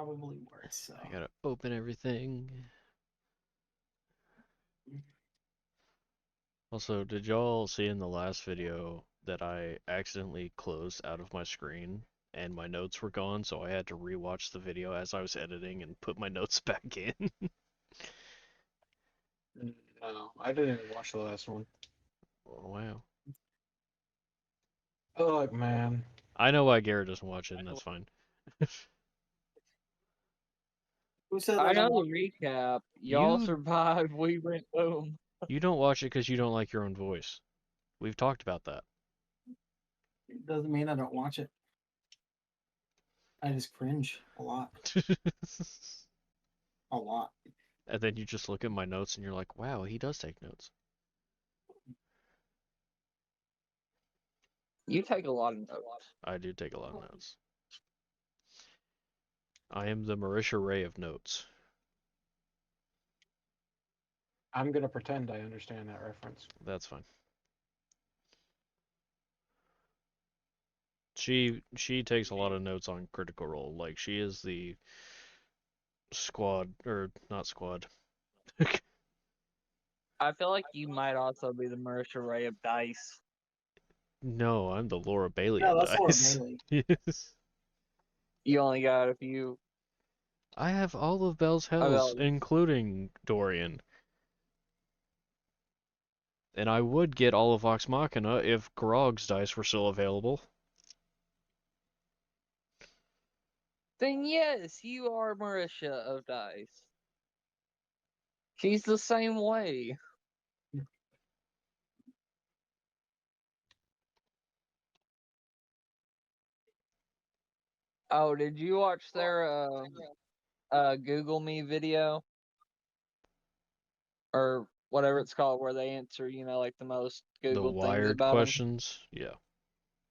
probably worse. So. I gotta open everything. Also, did y'all see in the last video that I accidentally closed out of my screen and my notes were gone, so I had to rewatch the video as I was editing and put my notes back in? No, I didn't even watch the last one. Oh, wow. Oh, man. I know why Garrett doesn't watch it, and that's fine. Who said I that? know the recap. Y'all You- survived. We went boom. You don't watch it because you don't like your own voice. We've talked about that. It doesn't mean I don't watch it. I just cringe a lot. A lot. And then you just look at my notes and you're like, wow, he does take notes. You take a lot of notes. I do take a lot of notes. I am the Marisha Ray of notes. I'm gonna pretend I understand that reference. That's fine. She takes a lot of notes on Critical Role. Like, she is the squad, or not squad. I feel like you might also be the Marisha Ray of dice. No, I'm the Laura Bailey No, of that's Laura dice. Bailey. Yes. You only got a few. I have all of Bell's Hells, including Dorian. And I would get all of Vox Machina if Grog's dice were still available. Then yes, you are Marisha of dice. She's the same way. Oh, did you watch their Google Me video? Or whatever it's called, where they answer, like the most The Googled things wired about them? questions? Yeah.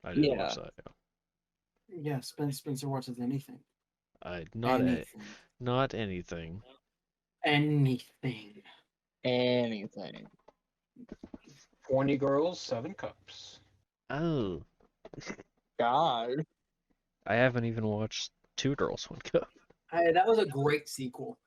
I did watch that, yeah. Yeah, Spencer watches anything. Not anything. Not anything. Anything. Anything. 20 girls, 7 cups. Oh. God. I haven't even watched Two Girls, One Cup. Hey, that was a great sequel.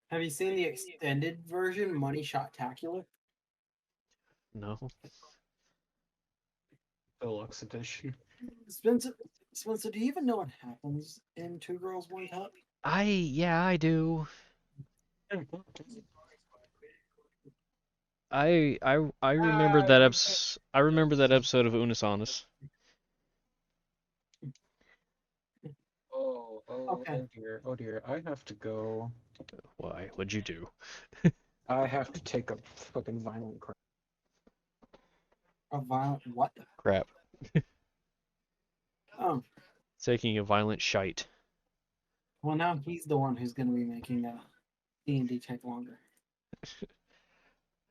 Have you seen the extended version, Money Shot-tacular? No. Deluxe edition. Spencer, do you even know what happens in Two Girls, One Cup? Yeah, I do. I remember that I remember that episode of Unis Honest. Okay. Oh dear, I have to go. Why? What'd you do? I have to take a fucking violent crap. A violent what? Crap. Oh. Taking a violent shite. Well, now he's the one who's going to be making D&D take longer.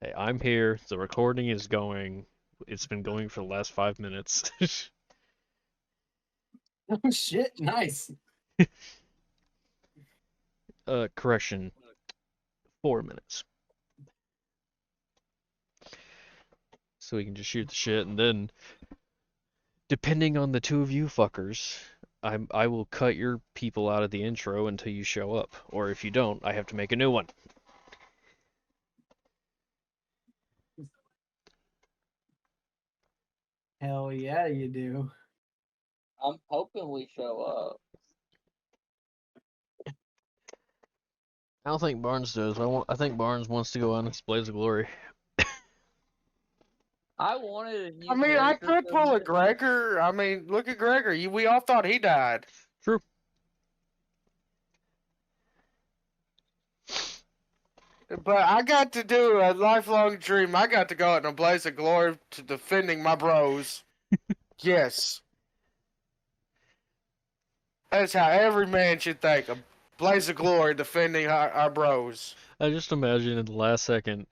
Hey, I'm here. The recording is going. It's been going for the last 5 minutes. Oh shit! Nice. Correction. 4 minutes. So we can just shoot the shit, and then, depending on the two of you fuckers, I will cut your people out of the intro until you show up. Or if you don't, I have to make a new one. Hell yeah, you do. I'm hoping we show up. I don't think Barnes does. I think Barnes wants to go on its Blaze of Glory. I wanted a new I mean, I character could so pull a bad. Gregor. I mean, look at Gregor. We all thought he died. True. But I got to do a lifelong dream. I got to go out in a blaze of glory to defending my bros. Yes. That's how every man should think. A blaze of glory defending our bros. I just imagine in the last second,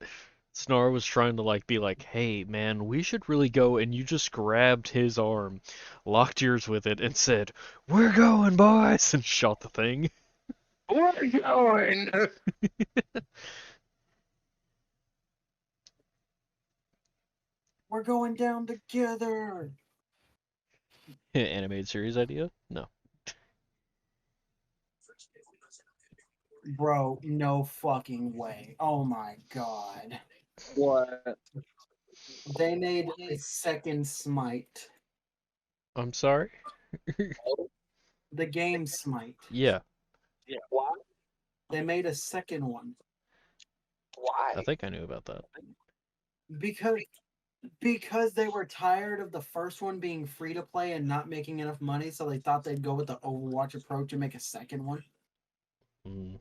Snahr was trying to be like, hey man, we should really go, and you just grabbed his arm, locked yours with it, and said, we're going, boys, and shot the thing. We're going. We're going down together. Animated series idea? No. Bro, no fucking way. Oh my god. What? They made a second Smite. I'm sorry? The game Smite. Yeah, Why? They made a second one. Why? I think I knew about that. Because they were tired of the first one being free to play and not making enough money, so they thought they'd go with the Overwatch approach and make a second one. Mm.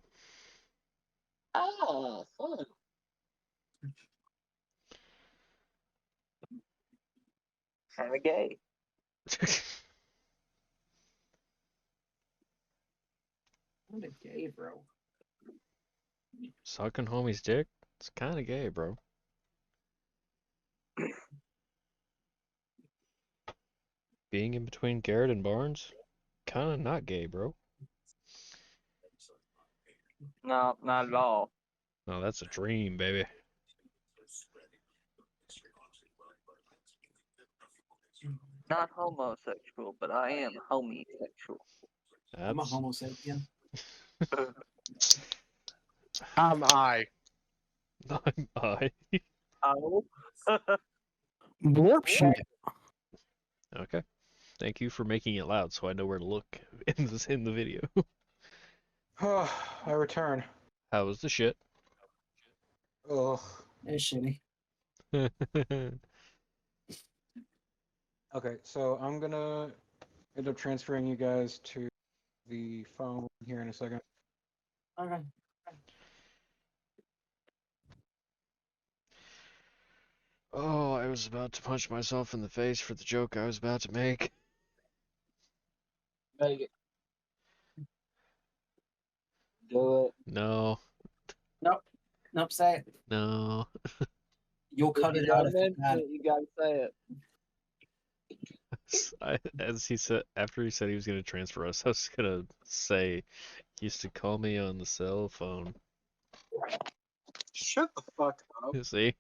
Oh, fun. Kind of gay. What a gay, bro. Sucking homie's dick? It's kind of gay, bro. Being in between Garrett and Barnes? Kind of not gay, bro. No, not at all. No, that's a dream, baby. Not homosexual, but I am homosexual. I'm a That's homo sapien. I'm I. I'm I. Oh. Warp shit. Okay. Thank you for making it loud so I know where to look in the video. I return. How was the shit? Ugh. It's shitty. Okay, so I'm gonna end up transferring you guys to the phone here in a second. Okay. Oh, I was about to punch myself in the face for the joke I was about to make. Make it. Do it. No, Nope. Nope, say it. no. You'll If cut you it out don't if you mention got it, you gotta say it. As he said, after he said he was gonna transfer us, I was gonna say, he used to call me on the cell phone. Shut the fuck up. See?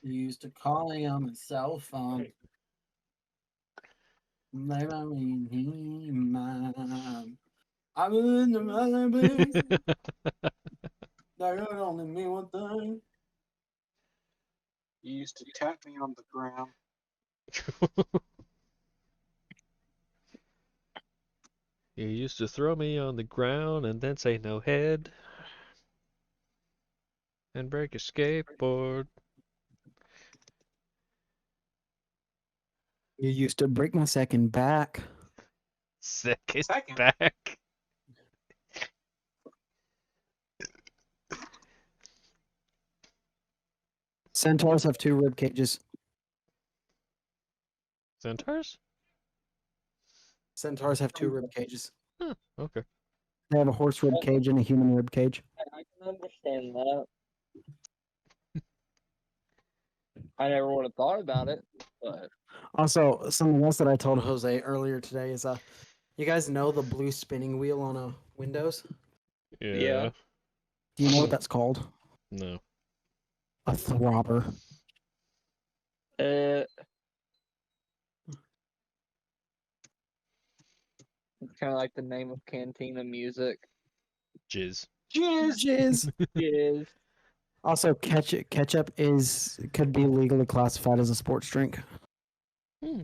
You used to call me on the cell phone. Maybe I mean, I'm in the Malibu. That could only mean one thing. You used to tap me on the ground. You used to throw me on the ground and then say no head and break a skateboard. You used to break my second back. Second Second. back. Centaurs have 2 rib cages. Centaurs? Centaurs have 2 rib cages. Huh, okay. They have a horse rib cage and a human rib cage. I can understand that. I never would have thought about it, but Also, something else that I told Jose earlier today is you guys know the blue spinning wheel on a Windows? Yeah. Do you know what that's called? No. A throbber. it's kind of like the name of Cantina music. Jizz. Jizz. Yes. Also, ketchup could be legally classified as a sports drink. Hmm.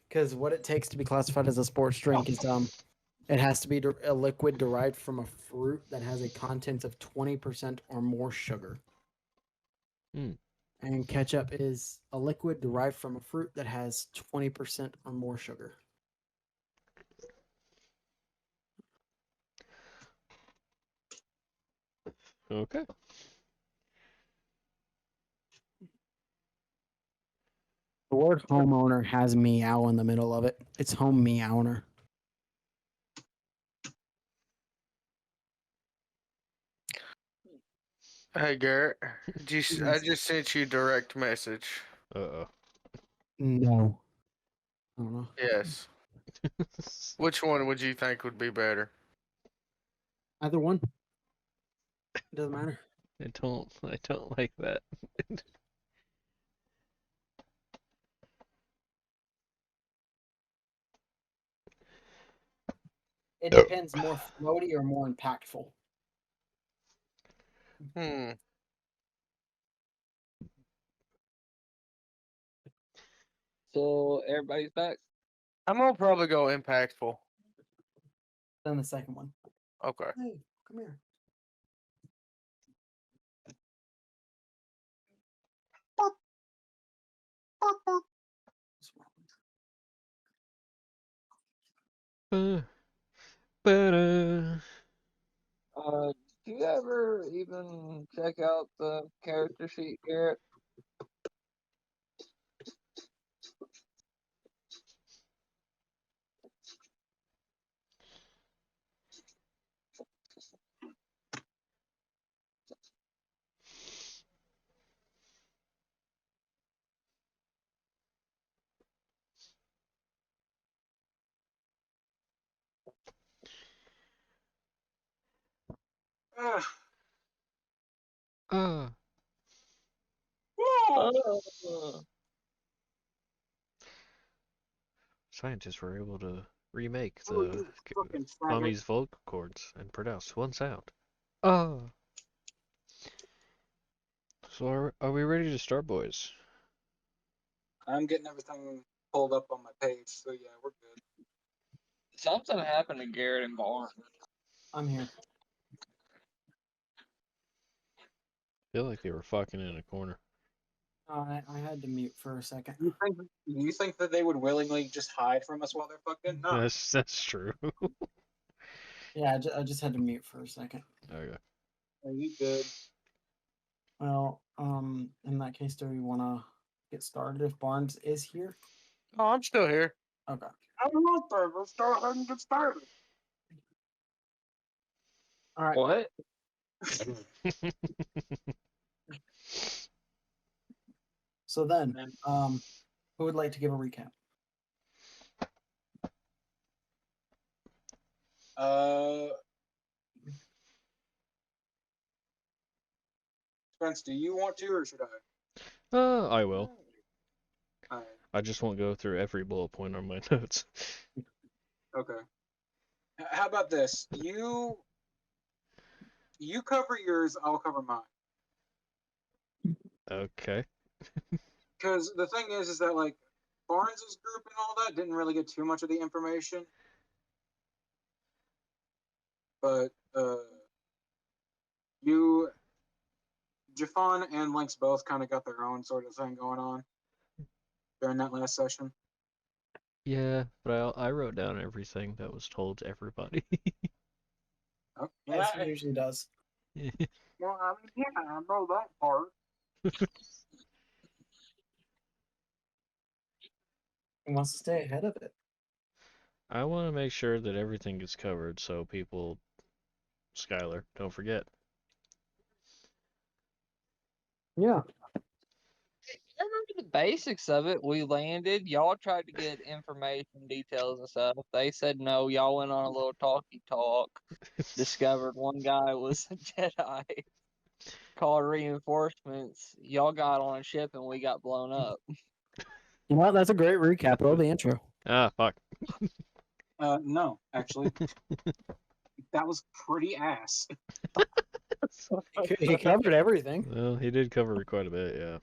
Because what it takes to be classified as a sports drink is it has to be a liquid derived from a fruit that has a content of 20% or more sugar. Hmm. And ketchup is a liquid derived from a fruit that has 20% or more sugar. Okay. The word homeowner has meow in the middle of it. It's home meowner. Hey Garrett, I just sent you a direct message. Uh-oh. No. I don't know. Yes. Which one would you think would be better? Either one. It doesn't matter. I don't like that. It depends, more floaty or more impactful. Hmm. So everybody's back. I'm gonna probably go impactful. Then the second one. Okay. Hey, come here. Ba-da. Do you ever even check out the character sheet, Garrett? Ah. Uh, Scientists were able to remake Oh, the you fucking faggot. mummy's vocal cords and produce one sound. Ah. So are we ready to start, boys? I'm getting everything pulled up on my page, so yeah, we're good. Something happened to Garrett and Barnes. I'm here. I feel like they were fucking in a corner. I had to mute for a second. You think that they would willingly just hide from us while they're fucking? No. That's true. Yeah, I just had to mute for a second. Okay. Are you good? Well, in that case, do we want to get started if Barnes is here? Oh, I'm still here. Okay. I'm not there. Let's go ahead and get started. All right. What? So then, who would like to give a recap? Spence, do you want to, or should I? I will. Alright, I just won't go through every bullet point on my notes. okay. How about this? You cover yours, I'll cover mine. Okay. Because the thing is that like Barnes's group and all that didn't really get too much of the information, but you, Jafan and Lynx both kind of got their own sort of thing going on during that last session. Yeah, but I wrote down everything that was told to everybody. Oh, As he usually does. well, I mean, yeah, I know that part. He wants to stay ahead of it. I want to make sure that everything gets covered so people, Skylar, don't forget. Yeah. I remember the basics of it. We landed. Y'all tried to get information, details, and stuff. They said no. Y'all went on a little talky talk. Discovered one guy was a Jedi. Called reinforcements. Y'all got on a ship and we got blown up. You know what? That's a great recap. Roll the intro. Ah, fuck. No, actually, that was pretty ass. He covered everything. Well, he did cover quite a bit, yeah.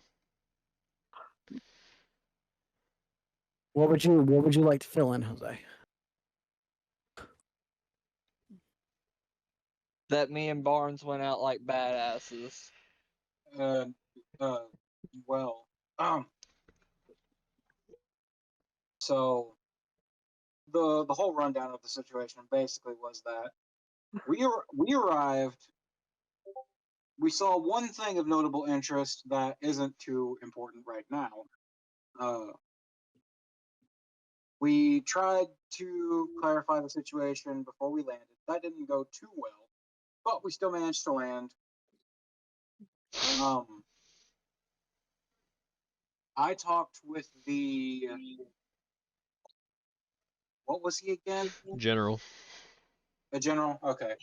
What would you like to fill in, Jose? That me and Barnes went out like badasses. Well, so the whole rundown of the situation basically was that we arrived. We saw one thing of notable interest that isn't too important right now. We tried to clarify the situation before we landed. That didn't go too well, but we still managed to land. I talked with the what was he again? General. A general. Okay.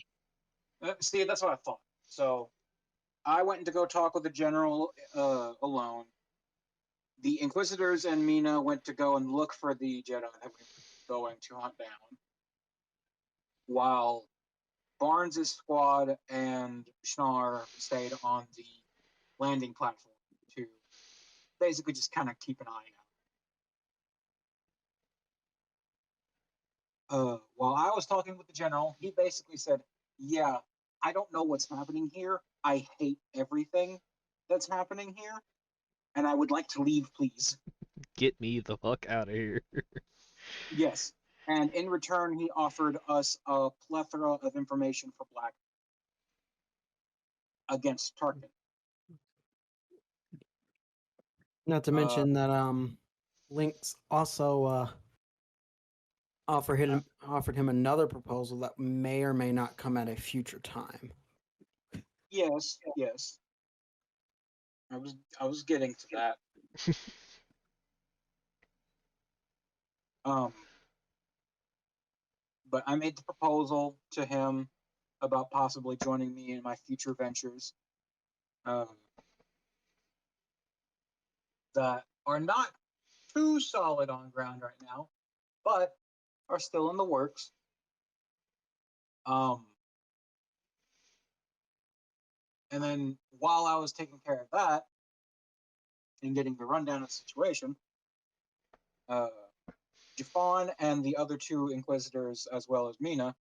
See, that's what I thought. So I went to go talk with the general alone. The Inquisitors and Mina went to go and look for the Jedi that we were going to hunt down, while Barnes' squad and Snahr stayed on the landing platform to basically just kind of keep an eye out. While I was talking with the general, he basically said, yeah, I don't know what's happening here. I hate everything that's happening here, and I would like to leave, please. Get me the fuck out of here. Yes. And in return, he offered us a plethora of information for Black against Tarkin. Not to mention that Lyinxs also offered him another proposal that may or may not come at a future time. Yes. I was getting to that. But I made the proposal to him about possibly joining me in my future ventures that are not too solid on ground right now, but are still in the works. And then while I was taking care of that and getting the rundown of the situation, Jafan and the other two Inquisitors, as well as Mina,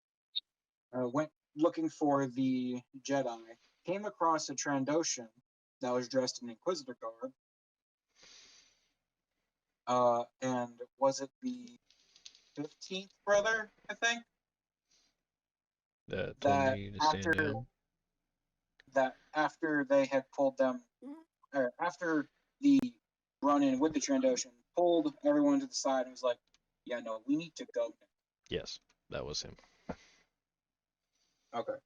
went looking for the Jedi, came across a Trandoshan that was dressed in Inquisitor garb. And was it the 15th brother, I think? Told me to stand down. That after they had pulled them, or after the run-in with the Trandoshan, pulled everyone to the side and was like, yeah, no, we need to go now. Yes, that was him. Okay.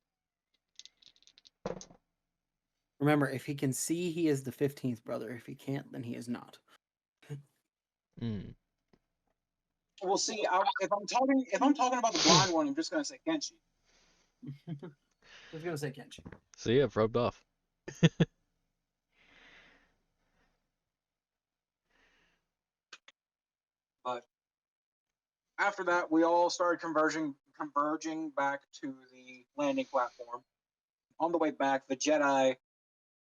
Remember, if he can see, he is the 15th brother. If he can't, then he is not. Well, see, if I'm talking about the blind one, I'm just gonna say Kenshi. I was gonna say Kenshi. See, I've rubbed off. But after that, we all started converging back to the landing platform. On the way back, the Jedi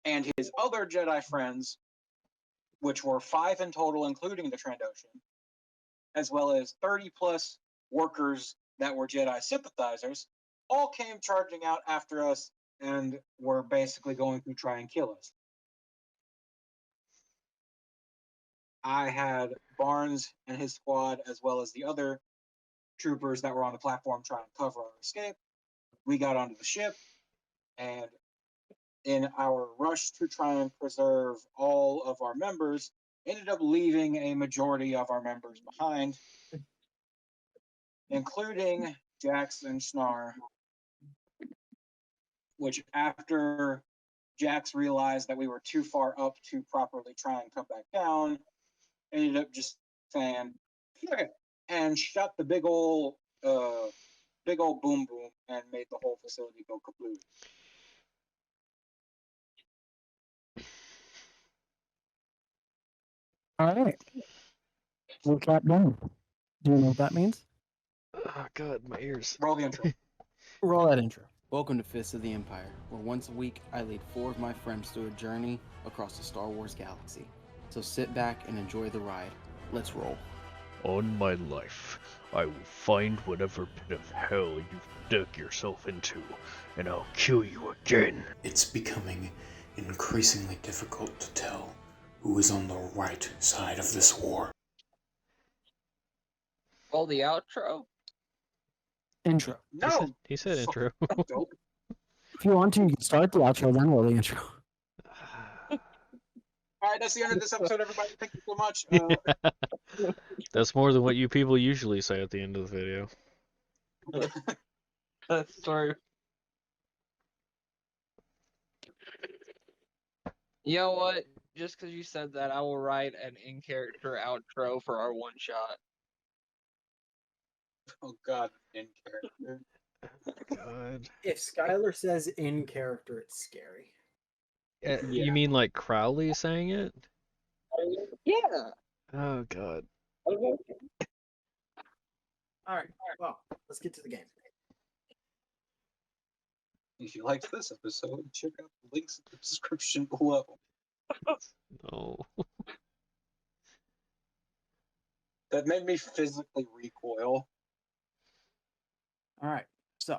and his other Jedi friends, which were 5 in total, including the Trandoshan, as well as 30 plus workers that were Jedi sympathizers, all came charging out after us and were basically going to try and kill us. I had Barnes and his squad, as well as the other troopers that were on the platform, trying to cover our escape. We got onto the ship, and in our rush to try and preserve all of our members, ended up leaving a majority of our members behind, including Jax and Snahr, which after Jax realized that we were too far up to properly try and come back down, ended up just saying, okay, and shot the big old boom boom and made the whole facility go kablooey. All right. We'll clap down. Do you know what that means? Oh god, my ears. Roll the intro. Roll that intro. Welcome to Fists of the Empire, where once a week I lead 4 of my friends through a journey across the Star Wars galaxy. So sit back and enjoy the ride. Let's roll. On my life, I will find whatever pit of hell you've dug yourself into, and I'll kill you again. It's becoming increasingly difficult to tell who is on the right side of this war. Roll the outro. Intro. No! He said intro. Dope. If you want to, you can start the outro, then roll the intro. All right, that's the end of this episode, everybody. Thank you so much. That's more than what you people usually say at the end of the video. That's true. You know what? Just because you said that, I will write an in-character outro for our one shot. Oh God, in character. God. If Skylar says in character, it's scary. Yeah. You mean like Crowley saying it? Yeah. Oh god. All right. Well, let's get to the game. If you liked this episode, check out the links in the description below. No. That made me physically recoil. All right. So,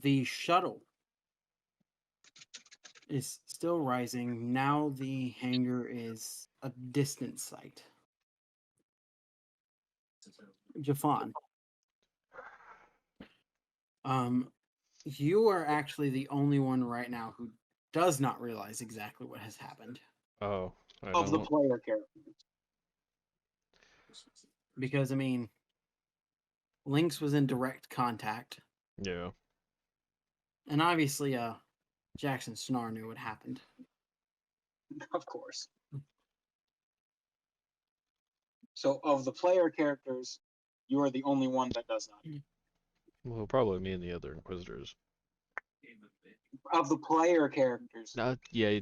the shuttle is still rising. Now the hangar is a distant sight. Jafan, you are actually the only one right now who does not realize exactly what has happened. Oh, I Of the don't. player character. Because, I mean, Lynx was in direct contact. Yeah. And obviously, Jax and Snahr knew what happened. Of course. So, of the player characters, you are the only one that does not. Well, probably me and the other Inquisitors. Of the player characters, Yeah.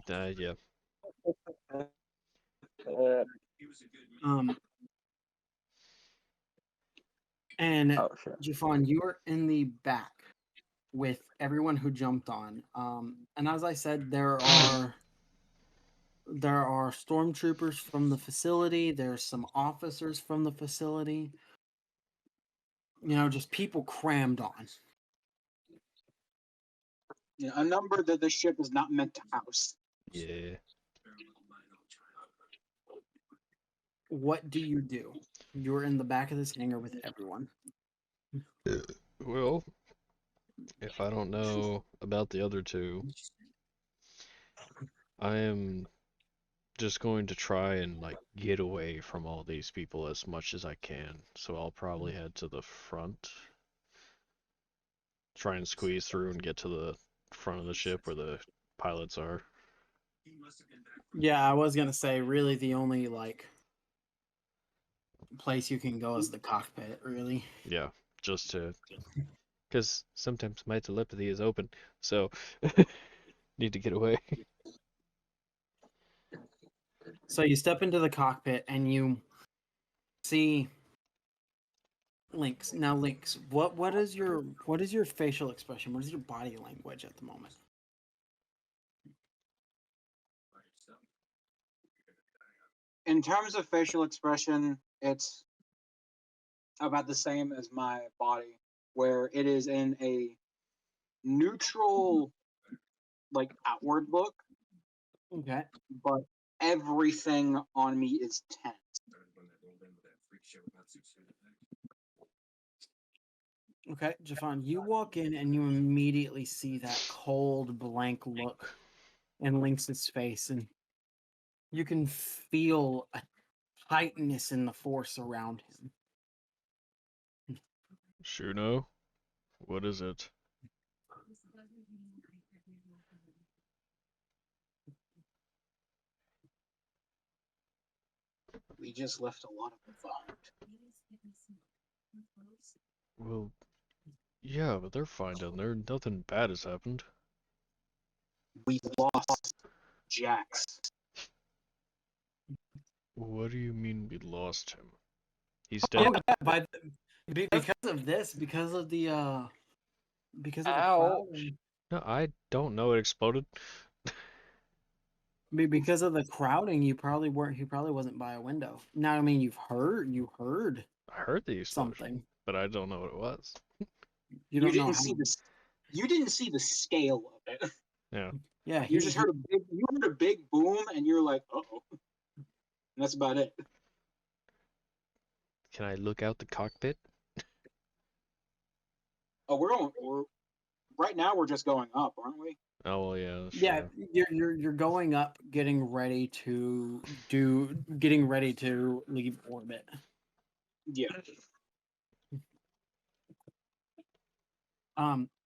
And Oh shit. Jafan, you are in the back with everyone who jumped on. And as I said, there are stormtroopers from the facility. There's some officers from the facility. You know, just people crammed on. you know, a number that the ship is not meant to house. Yeah. What do you do? You're in the back of this hangar with everyone. Well, if I don't know about the other two, I am just going to try and like get away from all these people as much as I can. So I'll probably head to the front, try and squeeze through and get to the front of the ship where the pilots are. Yeah, I was gonna say, really, the only place you can go is the cockpit. Really. Yeah, just to, because sometimes my telepathy is open, so need to get away. So you step into the cockpit and you see Lynx. Now, Lynx, what is your facial expression? What is your body language at the moment? In terms of facial expression, it's about the same as my body, where it is in a neutral, like outward look, Okay. but everything on me is tense. Okay, Jafan, you walk in and you immediately see that cold, blank look in Lynx's face, and you can feel a tightness in the force around him. Shuno, what is it? We just left a lot of them behind. Well, yeah, but they're fine down there. Nothing bad has happened. We lost Jax. What do you mean we lost him? He's Oh dead. yeah, because of this, because of the Ouch. crowding, No, I don't know. It exploded. because of the crowding, you probably weren't. He probably wasn't by a window. Now, I mean, you heard I heard the explosion, something. but I don't know what it was. You don't know didn't how. see this. You didn't see the scale of it. Yeah. Yeah, You just heard a big boom, and you're like, "Uh-oh." And that's about it. Can I look out the cockpit? Oh, we're right now. We're just going up, aren't we? Oh well, yeah. That's Yeah, true. you're going up, getting ready to leave orbit. Yeah.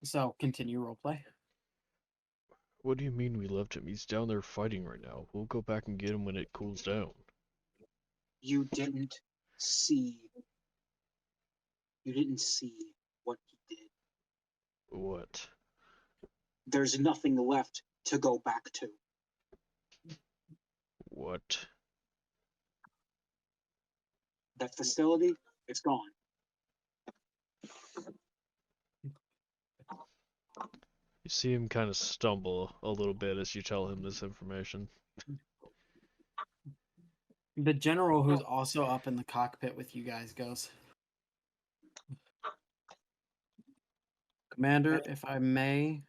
So continue roleplay. What do you mean we left him? He's down there fighting right now. We'll go back and get him when it cools down. You didn't see. You didn't see what he did. What? there's nothing left to go back to. What? That facility, it's gone. You see him kind of stumble a little bit as you tell him this information. The general, who's also up in the cockpit with you guys, goes, Commander, if I may,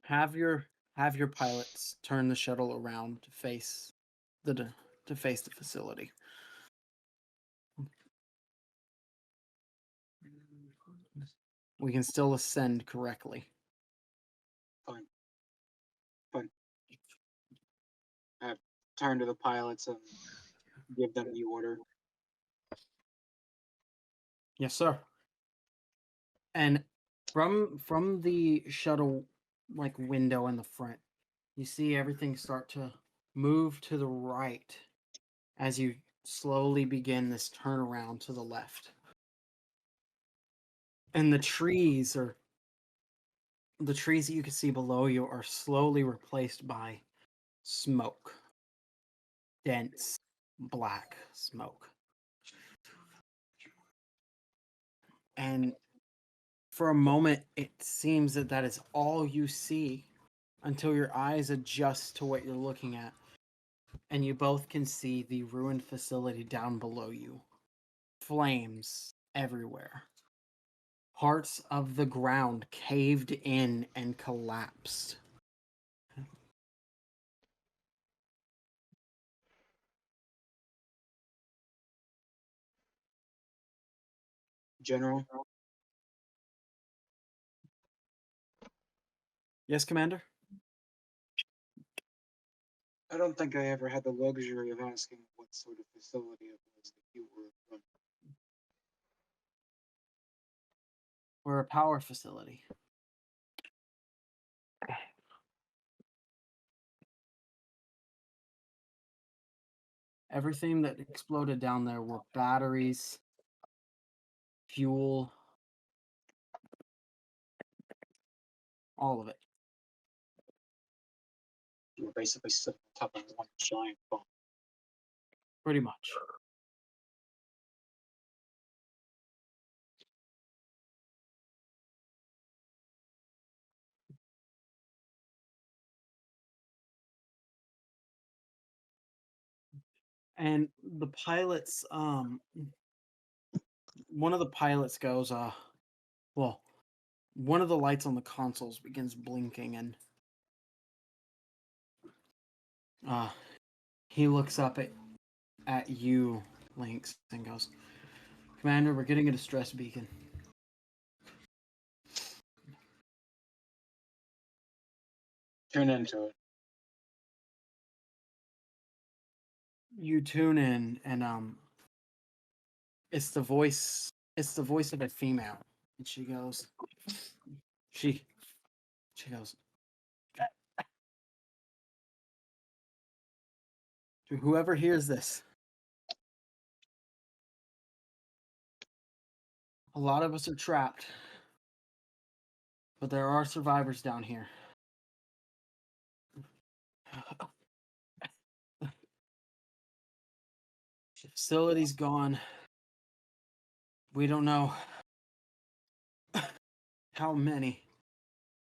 have your pilots turn the shuttle around to face the facility. We can still ascend correctly. Fine. I turn to the pilots and give them the order. Yes, sir. And from the shuttle window in the front, you see everything start to move to the right as you slowly begin this turnaround to the left. And the trees that you can see below you are slowly replaced by smoke. Dense black smoke. And for a moment, it seems that is all you see until your eyes adjust to what you're looking at. And you both can see the ruined facility down below you. Flames everywhere. Parts of the ground caved in and collapsed. General, Yes, Commander? I don't think I ever had the luxury of asking what sort of facility it was that you were running. We're a power facility. Everything that exploded down there were batteries, fuel, all of it. You were basically sitting on top of one giant bomb. Pretty much. And the pilots, one of the pilots goes, well, one of the lights on the consoles begins blinking, and he looks up at you, Lyinxs, and goes, Commander, we're getting a distress beacon. Tune into it. You tune in, and it's the voice of a female, and she goes, she goes, to whoever hears this, a lot of us are trapped, but there are survivors down here. The facility's gone. We don't know how many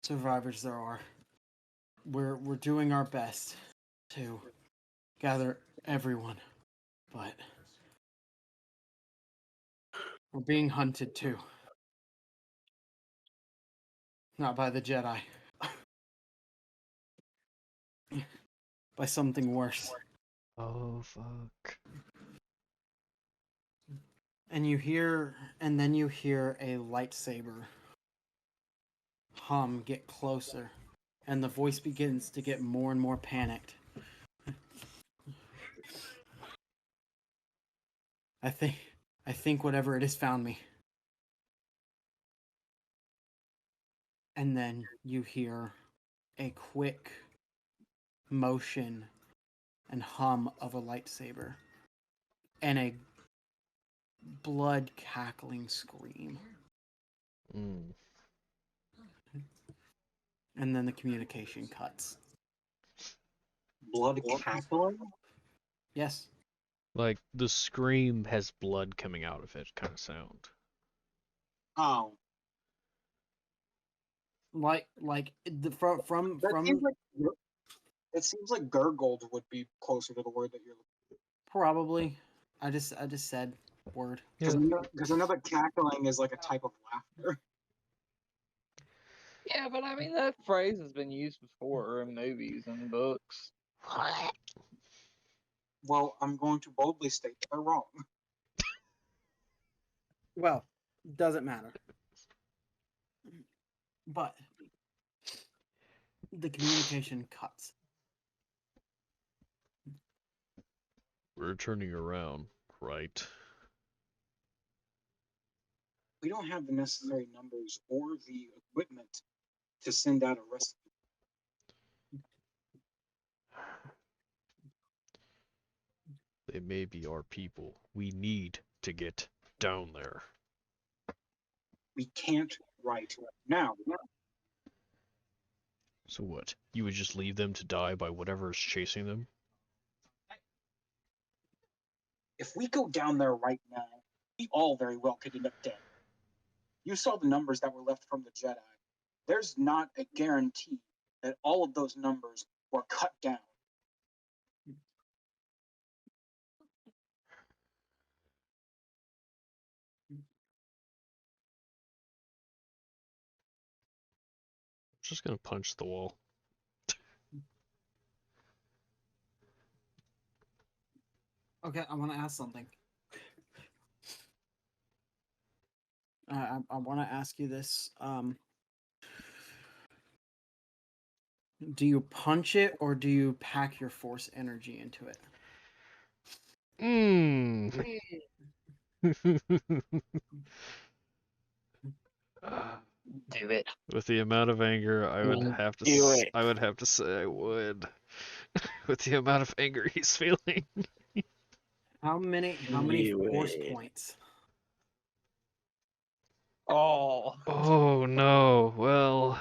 survivors there are. We're doing our best to gather everyone, but we're being hunted too. Not by the Jedi. By something worse. Oh, fuck. And then you hear a lightsaber hum get closer, and the voice begins to get more and more panicked. I think whatever it is found me. And then you hear a quick motion and hum of a lightsaber, and blood cackling scream. Mm. And then the communication cuts. Blood cackling? Yes. Like the scream has blood coming out of it, kind of sound. Oh. Like the from It seems like gurgled would be closer to the word that you're looking probably. I just said word. Yeah. Because I know that cackling is like a type of laughter. Yeah, but I mean that phrase has been used before in movies and books. Well, I'm going to boldly state that they're wrong. Well, doesn't matter. But the communication cuts. We're turning around, right? We don't have the necessary numbers or the equipment to send out a rescue. They may be our people. We need to get down there. We can't right now. So what? You would just leave them to die by whatever is chasing them? If we go down there right now, we all very well could end up dead. You saw the numbers that were left from the Jedi. There's not a guarantee that all of those numbers were cut down. I'm just gonna punch the wall. Okay, I want to ask something. I want to ask you this. Do you punch it or do you pack your force energy into it? Do it. With the amount of anger, I would have to. I would have to say I would. With the amount of anger he's feeling. How many force points? Oh. Oh no. Well,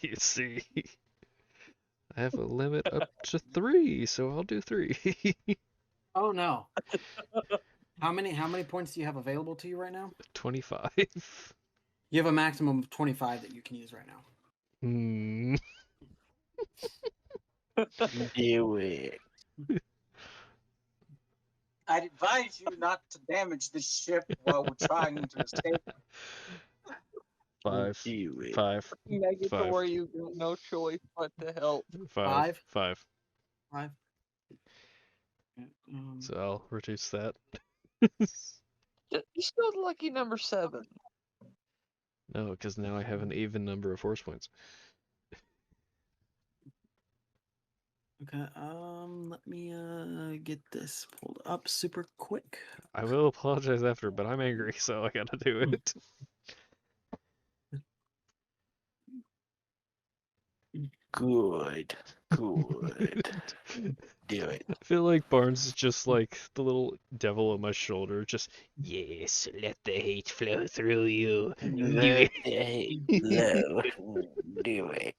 you see, I have a limit up to 3, so I'll do 3. Oh no. How many points do you have available to you right now? 25. You have a maximum of 25 that you can use right now. Hmm. Do it. I'd advise you not to damage the ship while we're trying to escape. 5. Do it. 5. Make it to 5. where you got no choice but to help. 5. 5. 5. So I'll reduce that. You're still lucky number 7. No, because now I have an even number of force points. Okay, let me get this pulled up super quick. I will apologize after, but I'm angry, so I gotta do it. Good. Good. Do it. I feel like Barnes is just like the little devil on my shoulder, just, yes, let the hate flow through you. Let the hate flow. Do it.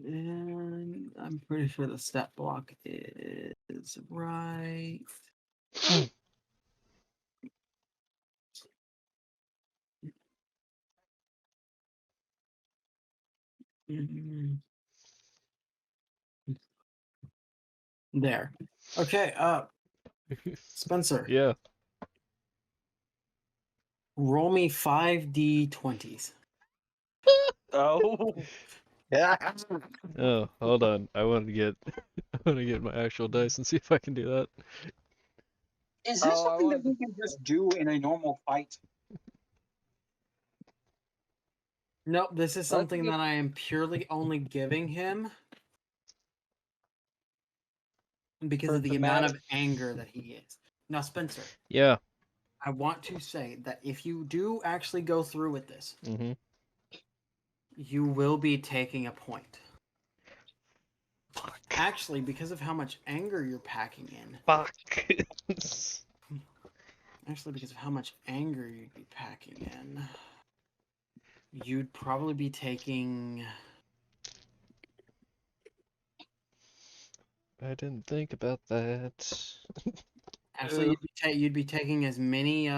And I'm pretty sure the stat block is right. There. Okay, Spencer. Yeah. Roll me 5d20s. Oh. Yeah. Oh, hold on. I want to get my actual dice and see if I can do that. Is this Oh, I something that wanted we can just do in a normal fight? Nope, this is something get- that I am purely only giving him because For of the amount of thematic. anger that he is. Now, Spencer, Yeah. I want to say that if you do actually go through with this, Mm-hmm. you will be taking a point. Fuck. Actually, because of how much anger you're packing in. Fuck. Actually, because of how much anger you'd be packing in, you'd probably be taking. I didn't think about that. Actually, you'd be taking as many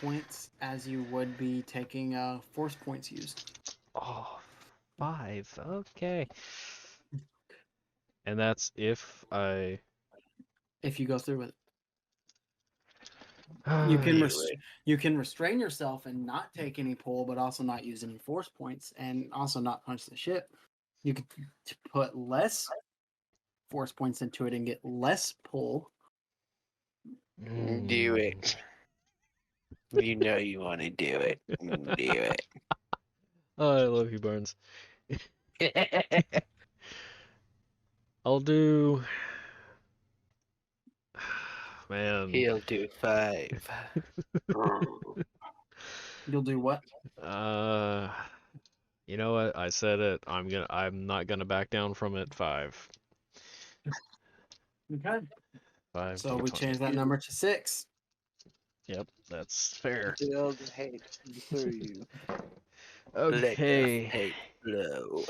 points as you would be taking force points used. Oh, 5. Okay. And that's if I. If you go through with it, Ah, you can restrain yourself and not take any pull, but also not use any force points, and also not punch the ship. You could put less force points into it and get less pull. Do it. You know you want to do it. Do Oh, I love you, Barnes. it. I'll do. Man. He'll do 5. You'll do what? You know what? I said it. I'm not gonna back down from it. 5. Okay. 5 So we D20. change that number to 6. Yep, that's fair. Build hate through you. Let the Okay. hate flow.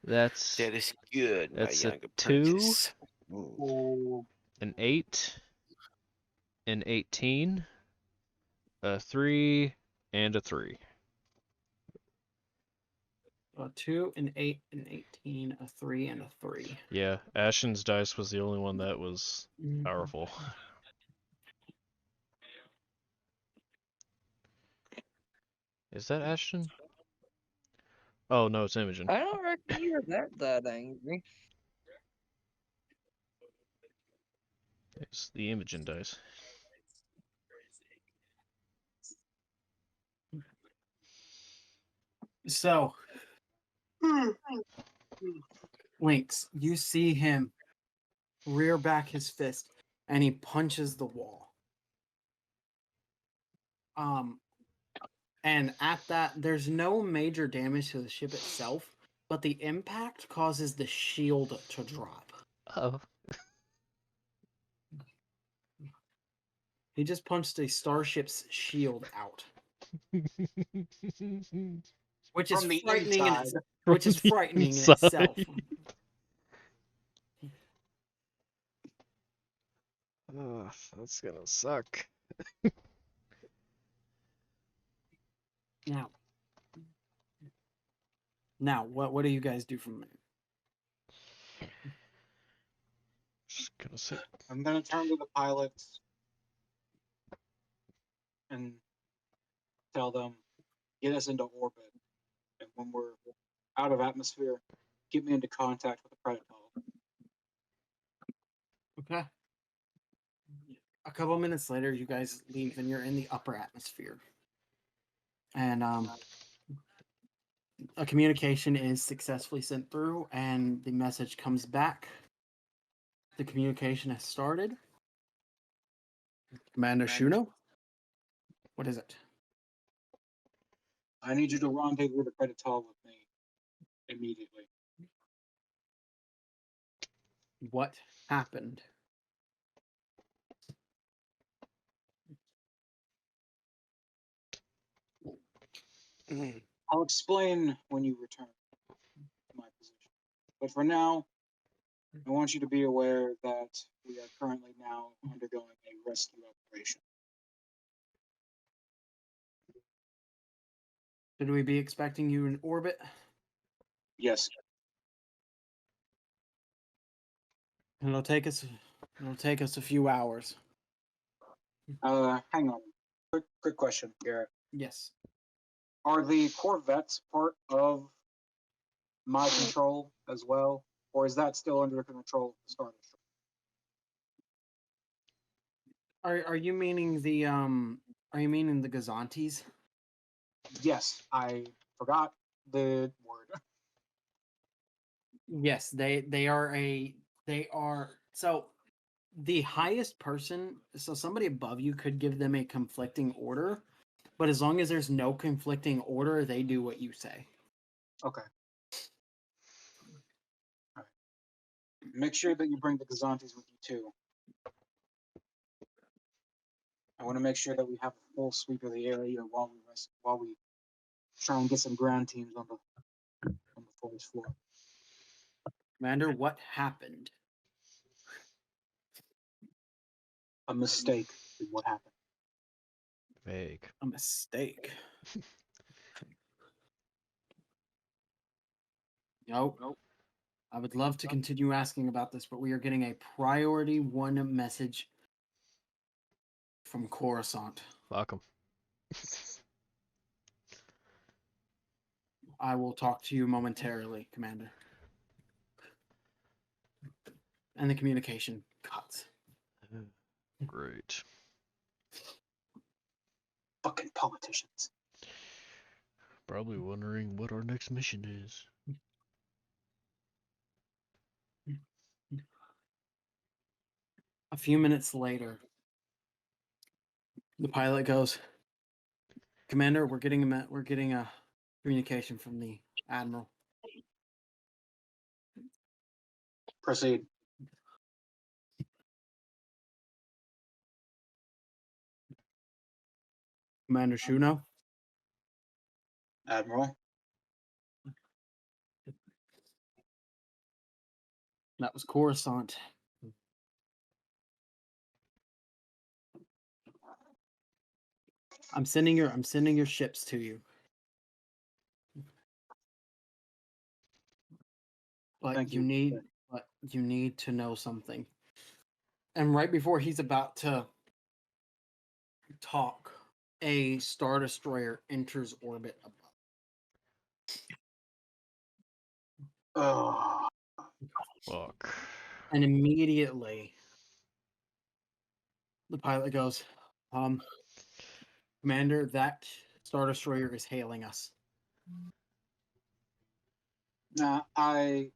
That's That is good, my that's a young 2, apprentice. Mm. an 8, an 18, a 3, and a 3. A 2, an 8, an 18, a 3, and a 3. Yeah, Ashen's dice was the only one that was powerful. Is that Ashton? Oh no, it's Imogen. I don't reckon you're that angry. It's the Imogen dice. So, Lynx, you see him rear back his fist and he punches the wall. And at that, there's no major damage to the ship itself, but the impact causes the shield to drop. Oh. He just punched a starship's shield out, which is From the frightening. inside. Which is From the frightening in inside. itself. Oh, that's gonna suck. Now, what do you guys do from there? Just gonna sit. I'm gonna turn to the pilots and tell them, get us into orbit. And when we're out of atmosphere, get me into contact with the Predator. Okay. A couple minutes later, you guys leave and you're in the upper atmosphere. And a communication is successfully sent through, and the message comes back. The communication has started. Commander Shuno? What is it? I need you to rendezvous the Predator with me immediately. What happened? I'll explain when you return to my position. But for now, I want you to be aware that we are currently now undergoing a rescue operation. Should we be expecting you in orbit? Yes. And it'll take us a few hours. Hang on. Quick question, Garrett. Yes. Are the Corvettes part of my control as well, or is that still under control of the Star Destroyer? Are you meaning the Gazantes? Yes, I forgot the word. Yes, they are so the highest person, so somebody above you could give them a conflicting order, but as long as there's no conflicting order, they do what you say. Okay. Make sure that you bring the Gazantes with you too. I want to make sure that we have a full sweep of the area while we try and get some ground teams on the forest floor. Commander, what happened? A mistake is what happened. Vague. A mistake. Nope. I would love to continue asking about this, but we are getting a priority 1 message from Coruscant. Fuck 'em. I will talk to you momentarily, Commander. And the communication cuts. Great. Fucking politicians. Probably wondering what our next mission is. A few minutes later, the pilot goes, Commander, we're getting a communication from the Admiral. Proceed. Commander Shuno? Admiral. That was Coruscant. I'm sending your ships to you. But Thank you need to know something. And right before he's about to talk, a Star Destroyer enters orbit above. Oh, Fuck. And immediately the pilot goes, Commander, that Star Destroyer is hailing us. I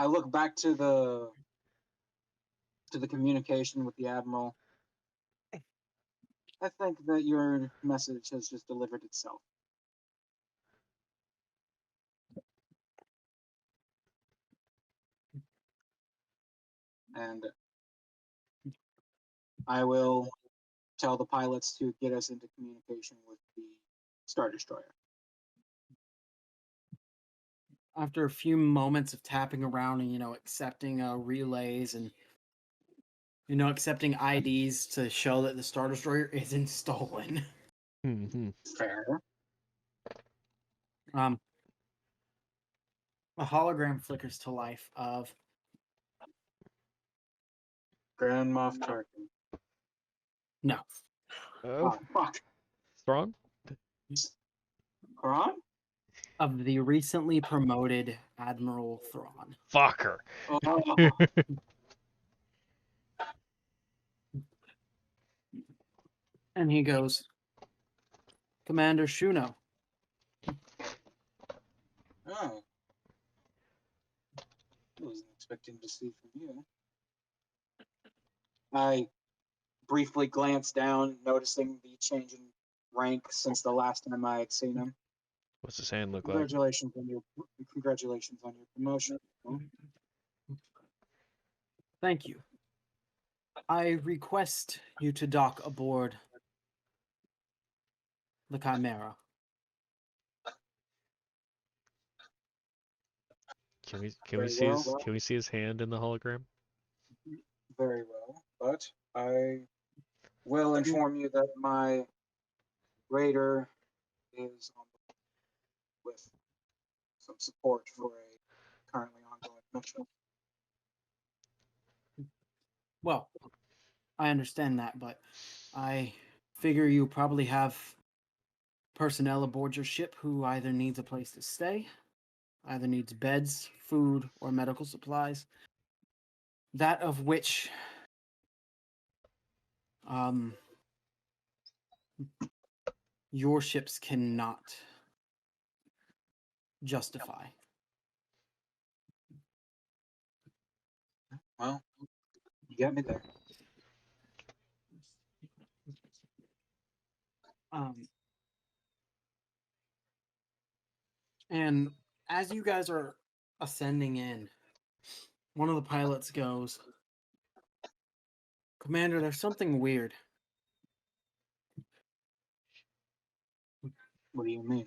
look back to the communication with the Admiral. I think that your message has just delivered itself. And I will tell the pilots to get us into communication with the Star Destroyer. After a few moments of tapping around and, accepting relays and, accepting IDs to show that the Star Destroyer isn't stolen. Mm-hmm. Fair. A hologram flickers to life of Grand Moff Tarkin. no. Oh, Fuck. Thrawn? Quran? Of the recently promoted Admiral Thrawn. Fucker. Oh, And he goes, Commander Shuno. oh. I wasn't expecting to see from you. I briefly glanced down, noticing the change in rank since the last time I had seen him. What's his hand look like? Congratulations on your promotion. Thank you. I request you to dock aboard the Chimera. Can we Very see his well. can we see his hand in the hologram? Very well, but I will inform you that my raider is on with some support for a currently ongoing mission. Well, I understand that, but I figure you probably have personnel aboard your ship who either needs a place to stay, either needs beds, food, or medical supplies. That of which your ships cannot justify. Well, you got me there. And as you guys are ascending in, One of the pilots goes, Commander, there's something weird. What do you mean?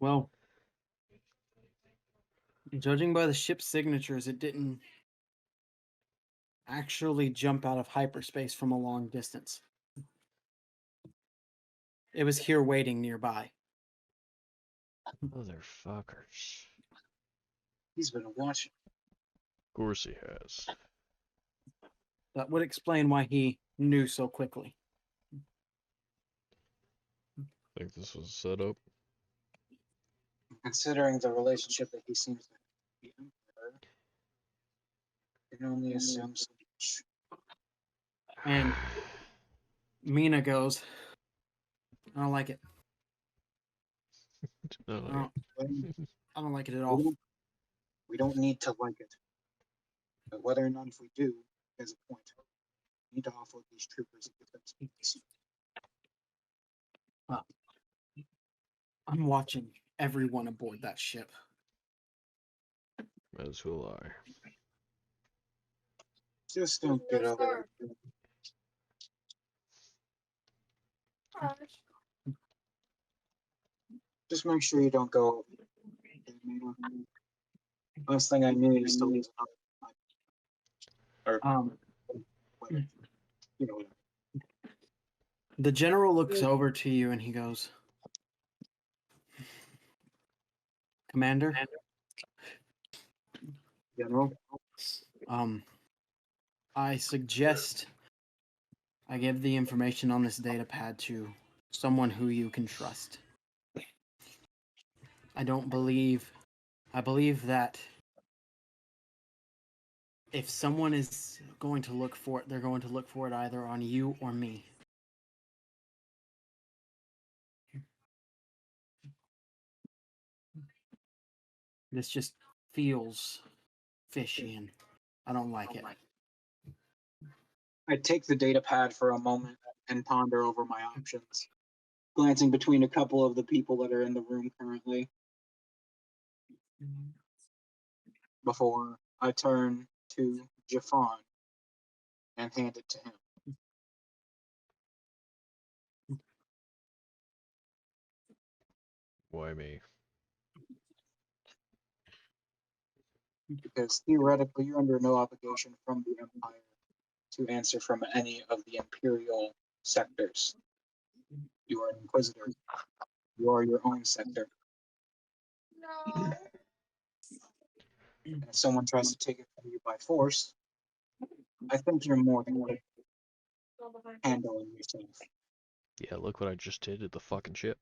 Well, judging by the ship's signatures, it didn't actually jump out of hyperspace from a long distance. It was here waiting nearby. Motherfuckers. He's been watching. Of course he has. That would explain why he knew so quickly. Think this was set up? Considering the relationship that he seems to have with the Emperor, I can only assume so much. And Mina goes, I don't like it. No, I don't like it at all. We don't need to like it. But whether or not if we do, there's a point. We need to offload these troopers and get them some peace. I'm watching everyone aboard that ship. as will I. Just don't get over it. Just make sure you don't go. Last thing I need is to lose another. Or, you know, The general looks over to you and he goes, Commander, General. I suggest I give the information on this data pad to someone who you can trust. I believe that if someone is going to look for it, they're going to look for it either on you or me. This just feels fishy and I don't like it. I take the data pad for a moment and ponder over my options, glancing between a couple of the people that are in the room currently before I turn to Jafan and hand it to him. Why me? Because theoretically, you're under no obligation from the Empire to answer from any of the Imperial sectors. You are an Inquisitor. You are your own sector. And if someone tries to take it from you by force, I think you're more than capable of handling yourself. Yeah, look what I just did to the fucking ship.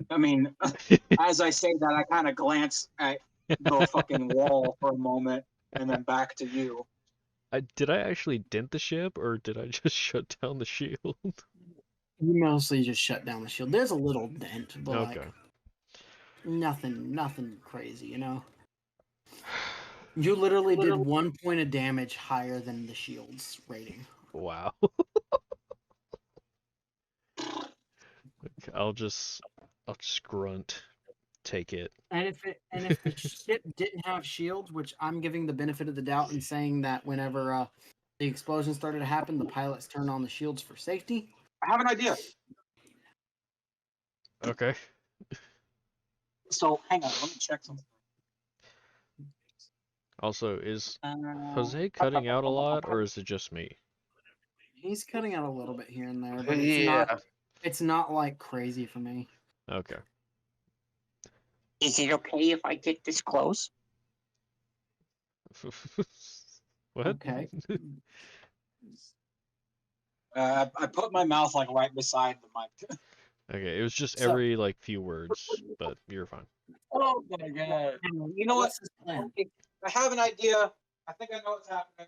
I mean, as I say that, I kind of glance at the fucking wall for a moment and then back to you. Did I actually dent the ship, or did I just shut down the shield? You mostly just shut down the shield. There's a little dent, but Okay. like nothing crazy, you know? You literally did 1 point of damage higher than the shield's rating. Wow. Okay, I'll just grunt, take it. And if the ship didn't have shields, which I'm giving the benefit of the doubt and saying that whenever the explosion started to happen, the pilots turned on the shields for safety. I have an idea. Okay. So hang on, let me check something. Also, is Jose cutting out a lot, or is it just me? He's cutting out a little bit here and there, but Yeah. it's not like crazy for me. Okay. Is it okay if I get this close? What? Okay. I put my mouth like right beside the mic. Okay, it was just So- every like few words, but you're fine. Oh my god. You know what? What's his plan? I have an idea. I think I know what's happening.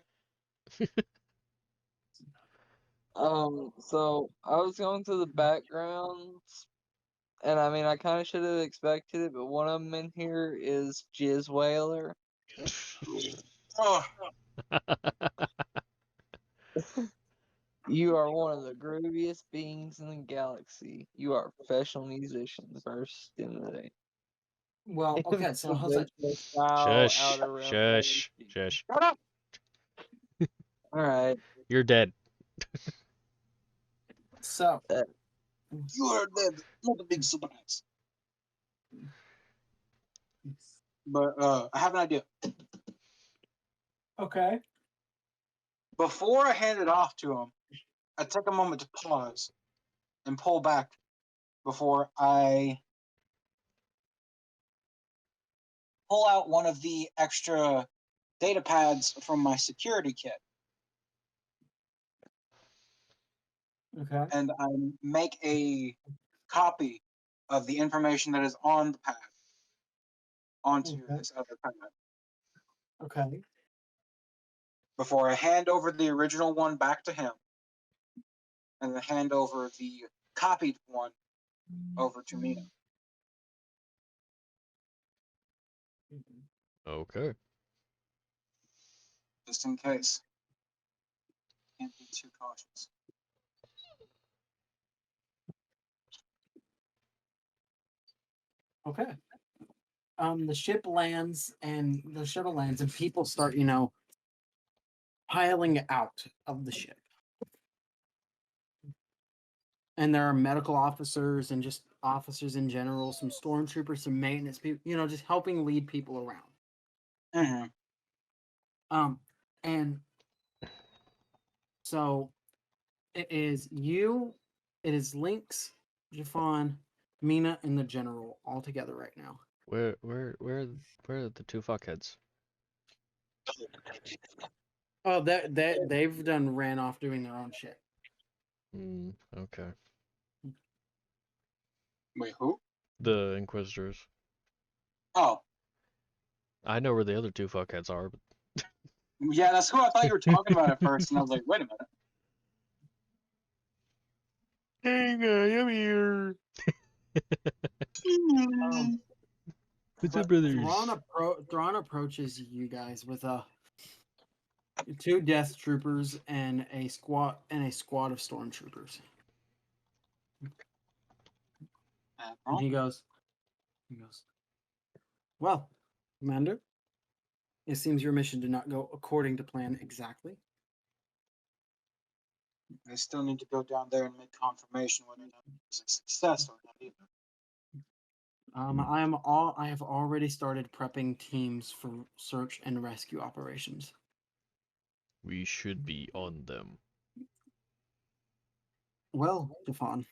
So I was going through the backgrounds, and I mean, I kind of should have expected it, but one of them in here is Jizz Whaler. Oh, You are one of the grooviest beings in the galaxy. You are a professional musician, first in the day. Well, okay, so how's that? Style, Shush, outer realm shush, galaxy. shush. Shut up! Alright. You're dead. So, You are dead. Not a big surprise. But I have an idea. okay. Before I hand it off to him, I take a moment to pause and pull back before I pull out one of the extra data pads from my security kit. Okay. And I make a copy of the information that is on the pad onto Okay. this other pad Okay. before I hand over the original one back to him and then hand over the copied one over to Mina. Okay. Just in case. Can't be too cautious. Okay. The shuttle lands and people start, piling out of the ship. And there are medical officers and just officers in general, some stormtroopers, some maintenance people, just helping lead people around. Mm-hmm. And so it is Lyinxs, Jafan, Mina, and the general all together right now. Where are the two fuckheads? Oh, they've ran off doing their own shit. Okay. Wait, who? The Inquisitors. Oh, I know where the other two fuckheads are, but yeah, that's who I thought you were talking about at first, and I was like, wait a minute. Hey guy, I'm here. what's up, But brothers? Thrawn approaches you guys with two death troopers and a squad of stormtroopers. And he goes, well, Commander, it seems your mission did not go according to plan exactly. I still need to go down there and make confirmation whether or not it was a success or not either. I have already started prepping teams for search and rescue operations. We should be on them. Well, Jafan,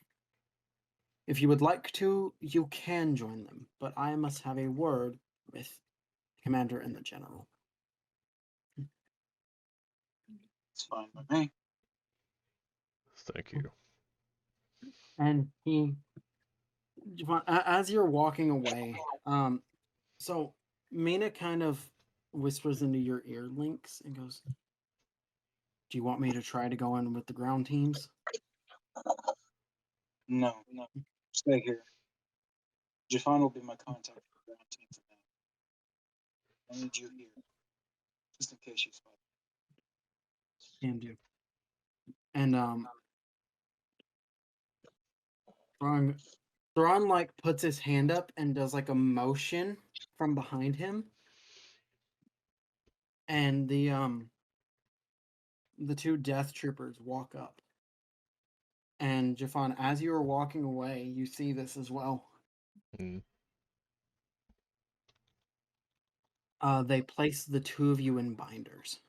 if you would like to, you can join them, but I must have a word with the commander and the general. It's fine by me. Thank you. And Jafan, as you're walking away, so Mina kind of whispers into your ear, Lyinxs, and goes, do you want me to try to go in with the ground teams? No. Stay here. Jafan will be my contact for the ground team for now. I need you here. Just in case you spot. Can do. And Thrawn like puts his hand up and does like a motion from behind him. And the two death troopers walk up. And Jafan, as you are walking away, you see this as well. They place the two of you in binders.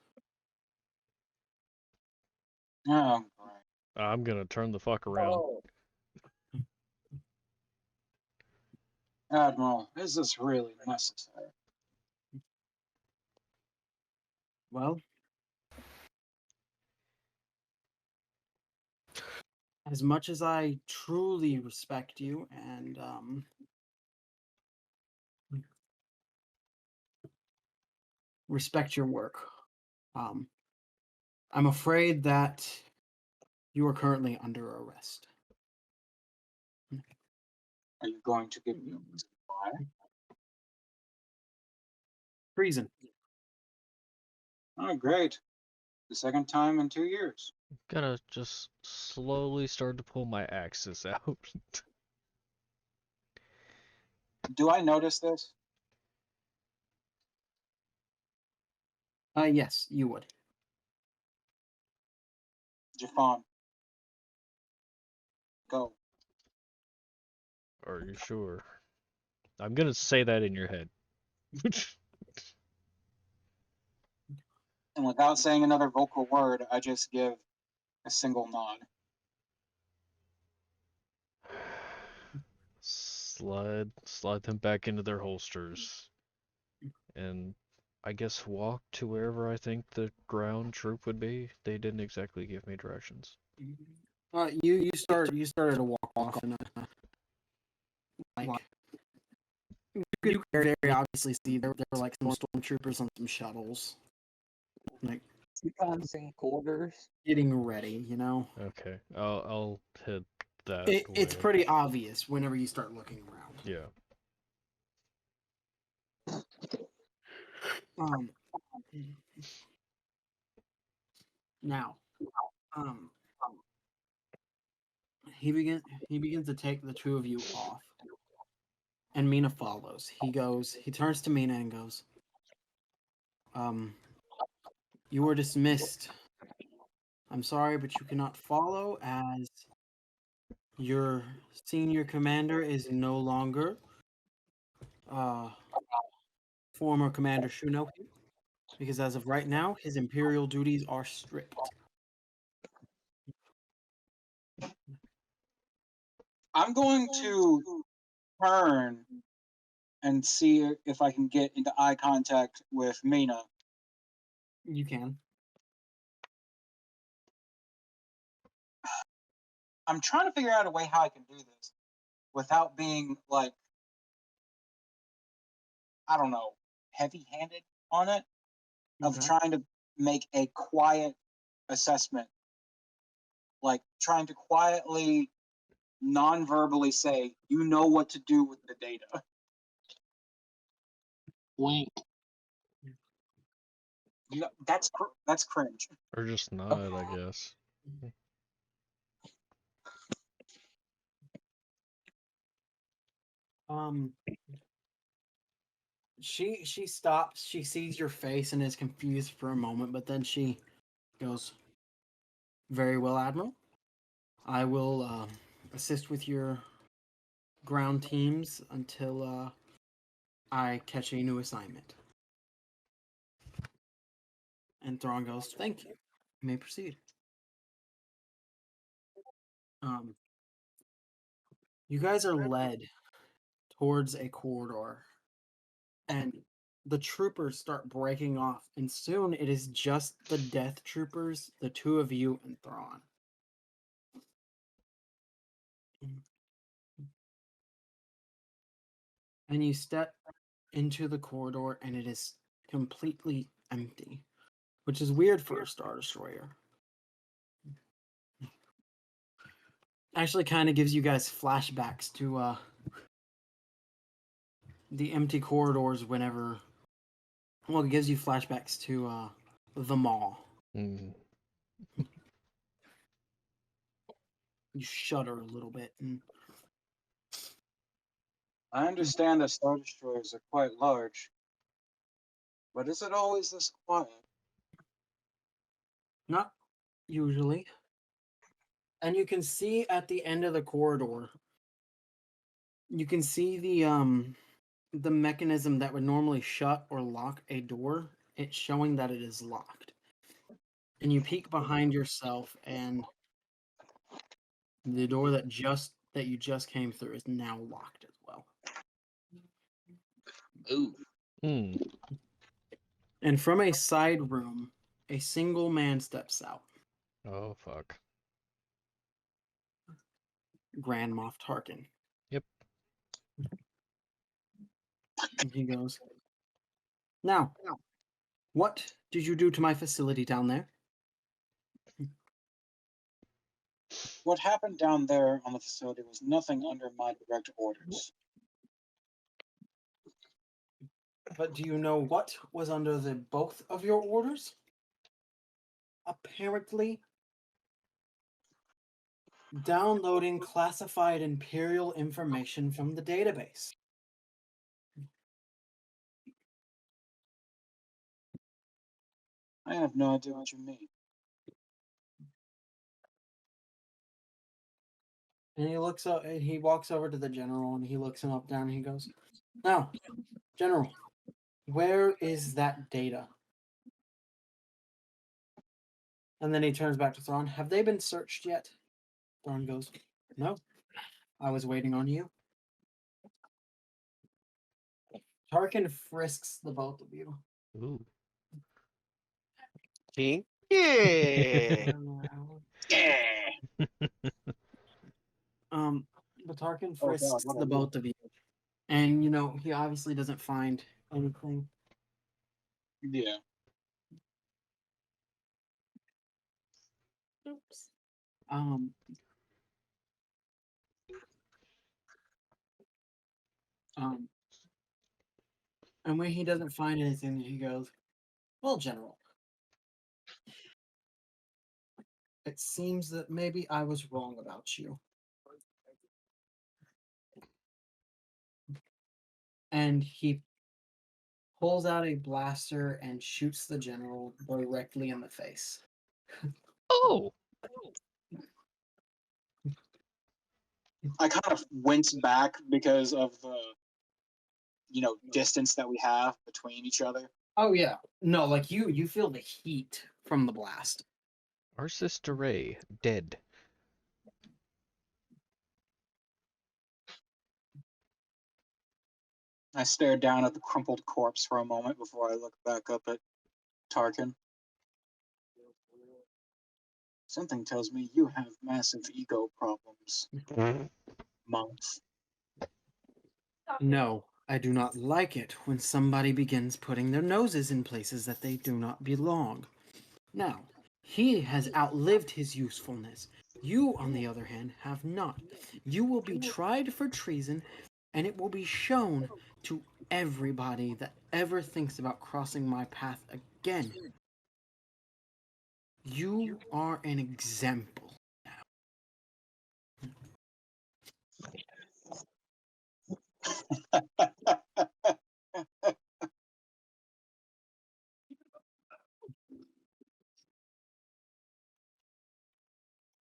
Oh, right. I'm gonna turn the fuck around. Oh, Admiral, is this really necessary? Well, as much as I truly respect you and respect your work, I'm afraid that you are currently under arrest. Are you going to give me a reason why? Treason. Oh, great. The second time in 2 years. Gotta just slowly start to pull my axes out. Do I notice this? Yes, you would. Jafan, go. Are you sure? I'm gonna say that in your head. And without saying another vocal word, I just give a single nod. Slide them back into their holsters, and I guess walk to wherever I think the ground troop would be. They didn't exactly give me directions. You started to walk off, and like you could very obviously see there were like some stormtroopers on some shuttles, like You kind of seen quarters. getting ready. You know, Okay, I'll head that it's way. pretty obvious whenever you start looking around. Yeah. Um, now, he begins to take the two of you off, and Mina follows. He turns to Mina and goes, you were dismissed. I'm sorry, but you cannot follow as your senior commander is no longer former Commander Shunoki, because as of right now, his imperial duties are stripped. I'm going to turn and see if I can get into eye contact with Mina. You can. I'm trying to figure out a way how I can do this without being like, I don't know, heavy-handed on it. Of Okay. trying to make a quiet assessment, like trying to quietly, non-verbally say, you know what to do with the data. Wink. You know, that's cringe. Or just nod, I guess. She stops, she sees your face and is confused for a moment, but then she goes, very well, Admiral. I will assist with your ground teams until I catch a new assignment. And Thrawn goes, thank you. You may proceed. You guys are led towards a corridor, and the troopers start breaking off, and soon it is just the Death Troopers, the two of you, and Thrawn. And you step into the corridor, and it is completely empty, which is weird for a Star Destroyer. Actually, kind of gives you guys flashbacks to the empty corridors whenever. Well, it gives you flashbacks to the mall. Mm. You shudder a little bit, and I understand that Star Destroyers are quite large, but is it always this quiet? not usually. And you can see at the end of the corridor, you can see the mechanism that would normally shut or lock a door. It's showing that it is locked. And you peek behind yourself, and the door that you just came through is now locked as well. Ooh. Hmm. And from a side room, a single man steps out. Oh, fuck. Grand Moff Tarkin. Yep. And he goes, now, what did you do to my facility down there? What happened down there on the facility was nothing under my direct orders. But do you know what was under the both of your orders? Apparently, Downloading classified Imperial information from the database. I have no idea what you mean. And he looks up, and he walks over to the general, and he looks him up down, and he goes, "Now, General, where is that data?" And then he turns back to Thrawn. "Have they been searched yet?" Thrawn goes, "No, I was waiting on you." Tarkin frisks the both of you. Ooh. See? Yeah. Yeah. But Tarkin Oh, God, frisks what the I do? both of you. And, he obviously doesn't find anything. Yeah. Oops. Um, and when he doesn't find anything, he goes, "Well, General, it seems that maybe I was wrong about you." And he pulls out a blaster and shoots the general directly in the face. Oh. I kind of wince back because of the, distance that we have between each other. Oh yeah. No, like you feel the heat from the blast. Our sister Ray, dead. I stare down at the crumpled corpse for a moment before I look back up at Tarkin. Something tells me you have massive ego problems, monk. No, I do not like it when somebody begins putting their noses in places that they do not belong. Now, he has outlived his usefulness. You, on the other hand, have not. You will be tried for treason, and it will be shown to everybody that ever thinks about crossing my path again. You are an example.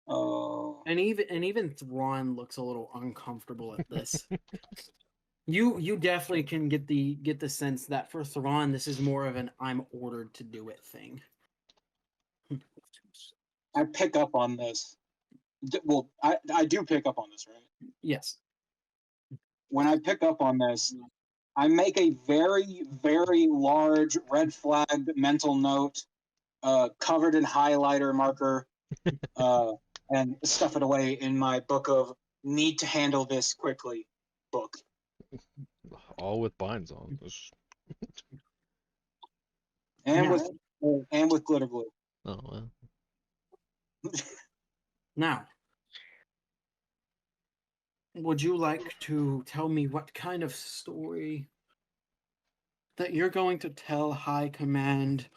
Oh. And even Thrawn looks a little uncomfortable at this. You definitely can get the sense that for Thrawn this is more of an "I'm ordered to do it" thing. I pick up on this. Well, I do pick up on this, right? Yes. When I pick up on this, I make a very, very large red flag mental note, covered in highlighter marker, and stuff it away in my book of "Need to handle this quickly" book. All with binds on. And Yeah. with glitter glue. Oh well. Now, would you like to tell me what kind of story that you're going to tell High Command?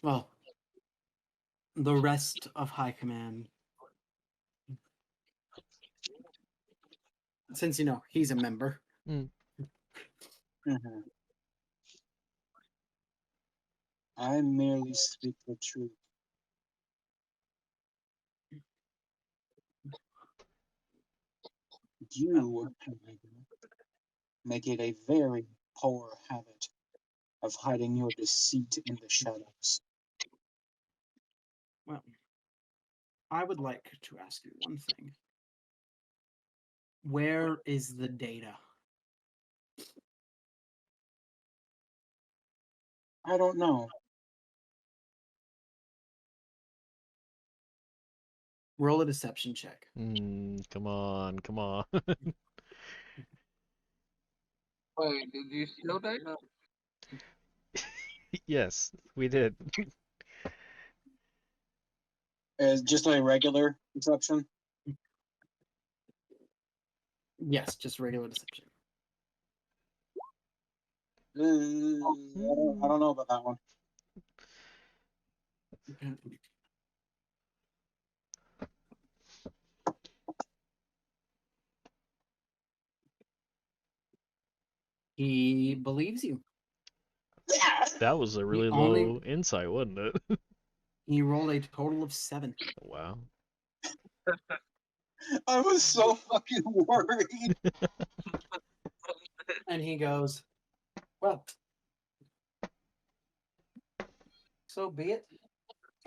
Well, the rest of High Command. Since he's a member. Mm-hmm. I merely speak the truth. You make it a very poor habit of hiding your deceit in the shadows. Well, I would like to ask you one thing. Where is the data? I don't know. Roll a deception check. Come on, come on. Wait, did you steal data? Yes, we did. As just a regular deception. Yes, just regular deception. I don't know about that one. Okay. He believes you. That was a really only- low insight, wasn't it? He rolled a total of 7. Wow. I was so fucking worried. And he goes, well, so be it.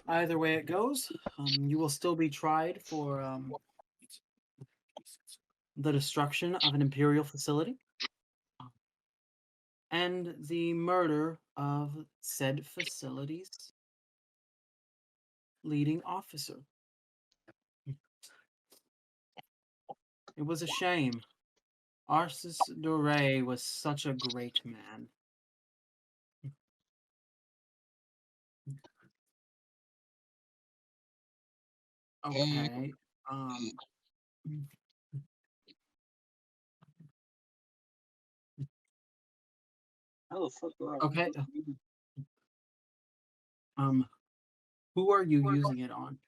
Either way it goes, you will still be tried for the destruction of an Imperial facility and the murder of said facility's leading officer. It was a shame. Arsis Doré was such a great man. Okay. How the fuck do I Okay. Who are you using it on?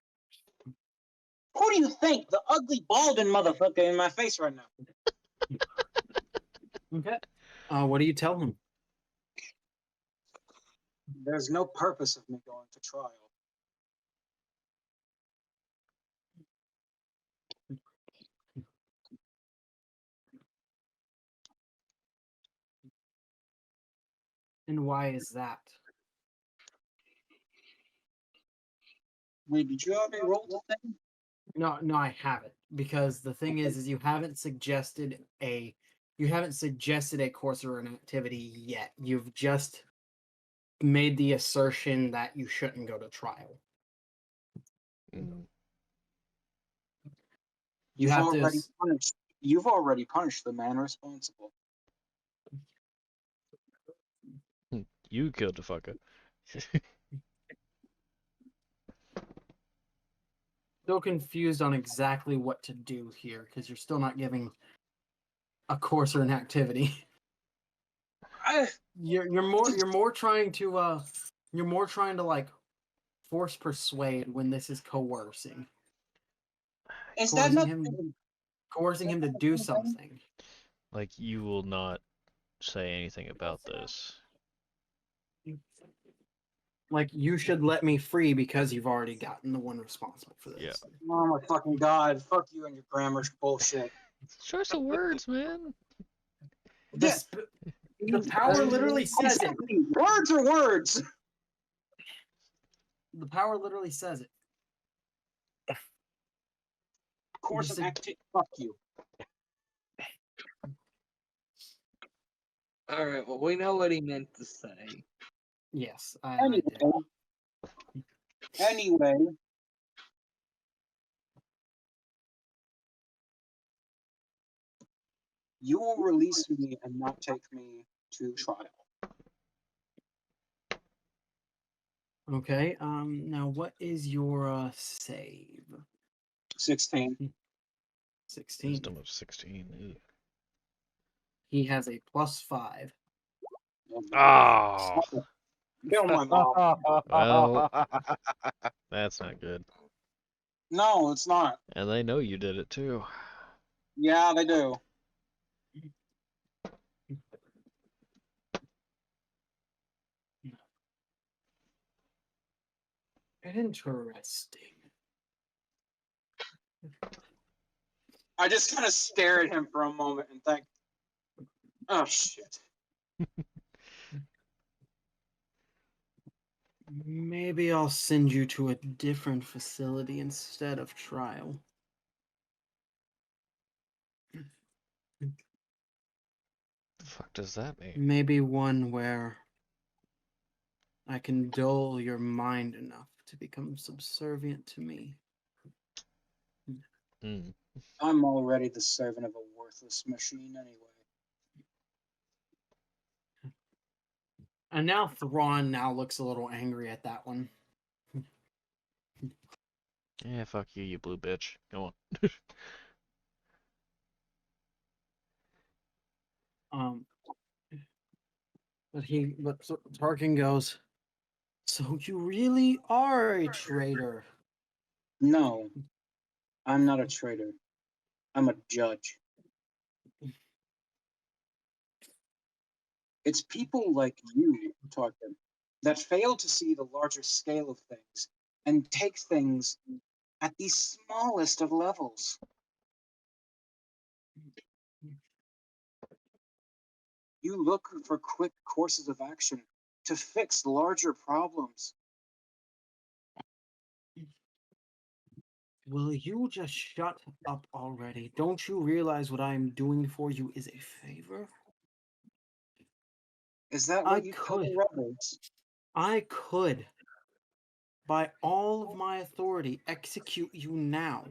Who do you think? The ugly balding motherfucker in my face right now. Okay. What do you tell him? There's no purpose of me going to trial. And why is that? Wait, did you already roll the thing? No, I haven't. Because the thing is you haven't suggested a course or an activity yet. You've just made the assertion that you shouldn't go to trial. Mm. You have to You've already punished the man responsible. You killed the fucker. Still confused on exactly what to do here because you're still not giving a course or an activity. You're more trying to like force persuade when this is coercing. Is that not Coercing him to do something. Like, you will not say anything about this. Like, you should let me free because you've already gotten the one responsible for this. Yeah. Oh my fucking god! Fuck you and your grammar bullshit. It's choice of words, man. The power literally says it. Words are words. The power literally says it. Course of activity. Fuck you. All right. Well, we know what he meant to say. Yes, I Anyway, did. anyway, you will release me and not take me to trial. Okay. Now what is your save? 16. 16. Wisdom of 16. Ew. He has a +5. Oh, Kill my mom. well, that's not good. No, it's not. And they know you did it too. Yeah, they do. Interesting. I just kind of stare at him for a moment and think, oh shit. Maybe I'll send you to a different facility instead of trial. The fuck does that mean? Maybe one where I can dull your mind enough to become subservient to me. Mm. I'm already the servant of a worthless machine anyway. And now Thrawn now looks a little angry at that one. Yeah, fuck you, you blue bitch. Go on. But Tarkin goes, so you really are a traitor. No, I'm not a traitor. I'm a judge. It's people like you, Tarkin, that fail to see the larger scale of things and take things at the smallest of levels. You look for quick courses of action to fix larger problems. Will you just shut up already? Don't you realize what I'm doing for you is a favor? Is that what you tell the rebels? I could, by all of my authority, execute you now.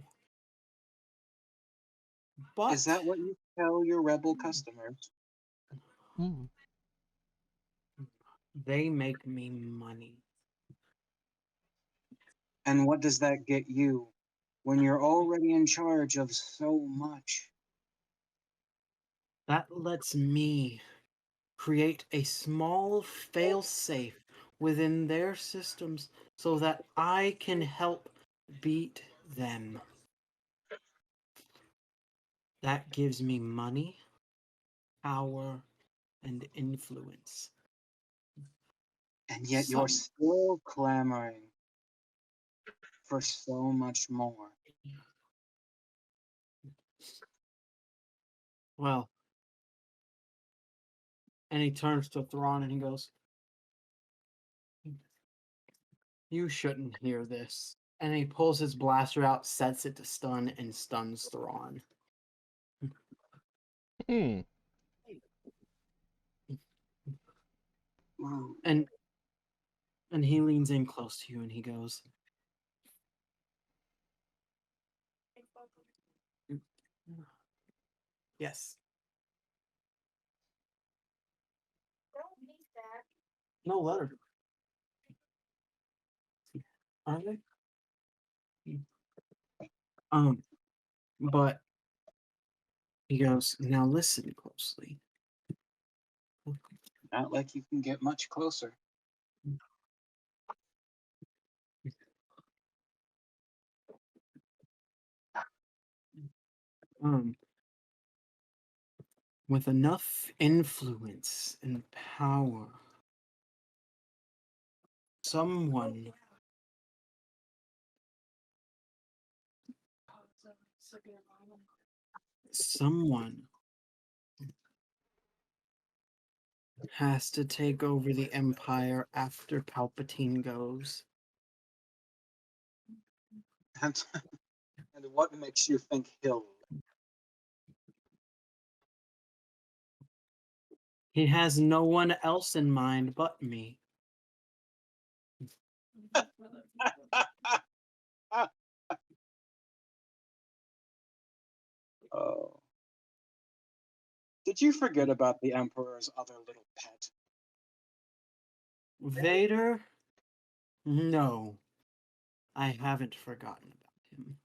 But Is that what you tell your rebel customers? Hmm. they make me money. And what does that get you when you're already in charge of so much? That lets me create a small fail-safe within their systems so that I can help beat them. That gives me money, power, and influence. And yet you're still clamoring for so much more. Well, and he turns to Thrawn and he goes, "You shouldn't hear this." And he pulls his blaster out, sets it to stun, and stuns Thrawn. Hmm. Ooh. And he leans in close to you and he goes, "Yes." No letter. Are they? But he goes, "Now listen closely. Not like you can get much closer. With enough influence and power, someone has to take over the Empire after Palpatine goes." And what makes you think he'll? He has no one else in mind but me. Oh. Did you forget about the Emperor's other little pet? Vader? No, I haven't forgotten about him.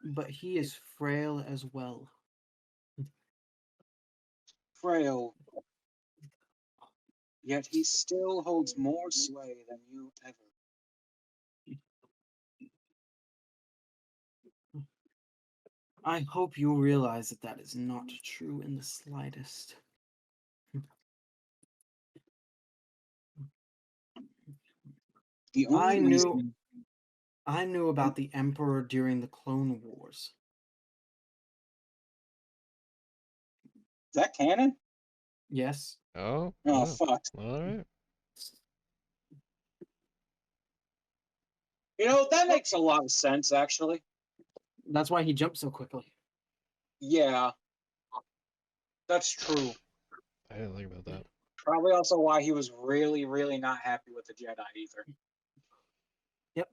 But he is frail as well. Frail. Yet he still holds more sway than you ever. I hope you realize that that is not true in the slightest. The only reason I knew about the Emperor during the Clone Wars. is that canon? Yes. Oh. Oh, fuck. All right. You know, that makes a lot of sense, actually. That's why he jumped so quickly. Yeah. That's true. I didn't think about that. Probably also why he was really, really not happy with the Jedi either. Yep.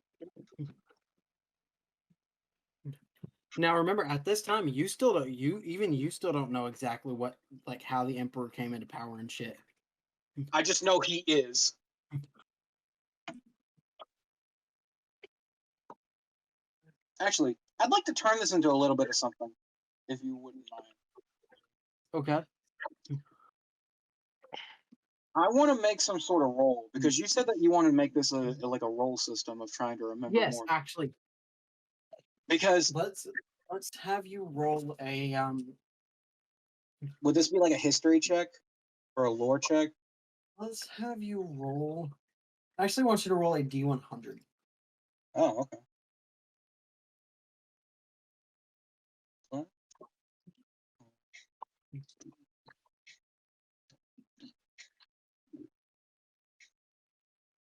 Now remember, at this time, you still don't know exactly what, like, how the Emperor came into power and shit. I just know he is. Actually, I'd like to turn this into a little bit of something, if you wouldn't mind. Okay. I want to make some sort of roll because you said that you want to make this like a roll system of trying to remember Yes, more. actually, Because let's have you roll a Would this be like a history check or a lore check? Let's have you roll. I actually want you to roll a D100. Oh, okay. What?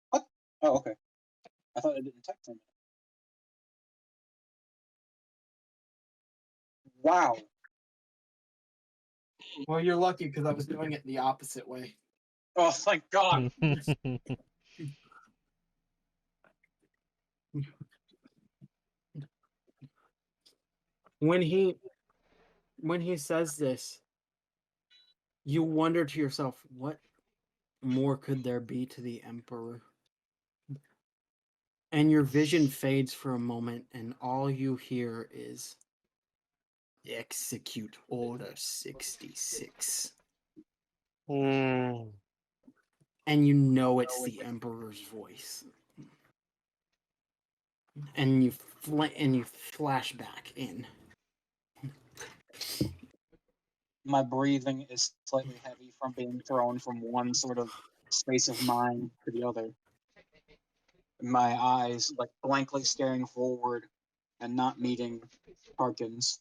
What? Oh, okay. I thought it didn't text him. Wow. Well, you're lucky because I was doing it the opposite way. Oh, thank God. When he says this, you wonder to yourself, what more could there be to the Emperor? And your vision fades for a moment, and all you hear is execute Order 66. Hmm. And you know it's the Emperor's voice. And you flash back in. My breathing is slightly heavy from being thrown from one sort of space of mind to the other. My eyes like blankly staring forward and not meeting Harkins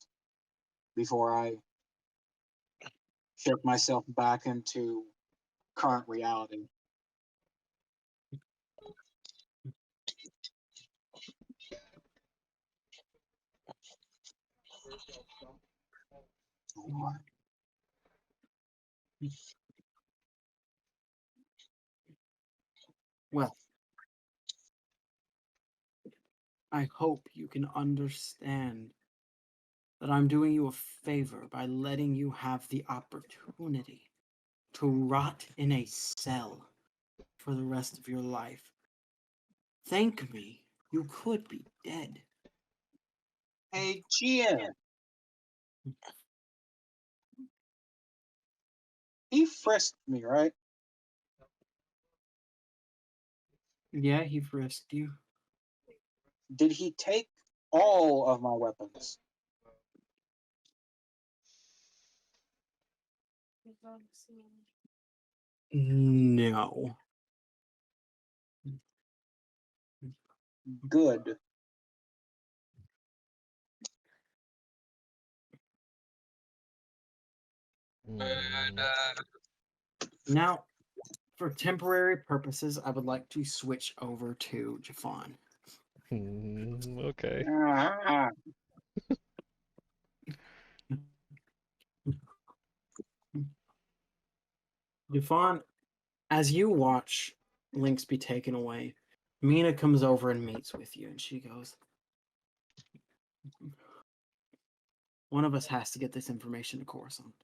before I shake myself back into current reality. Well, I hope you can understand that I'm doing you a favor by letting you have the opportunity to rot in a cell for the rest of your life. Thank me, you could be dead. Hey, GM. He frisked me, right? Yeah, he frisked you. Did he take all of my weapons? No. Good. Now, for temporary purposes, I would like to switch over to Jafan. Okay. Ah. Jafan, as you watch Lynx be taken away, Mina comes over and meets with you, and she goes, one of us has to get this information to Coruscant.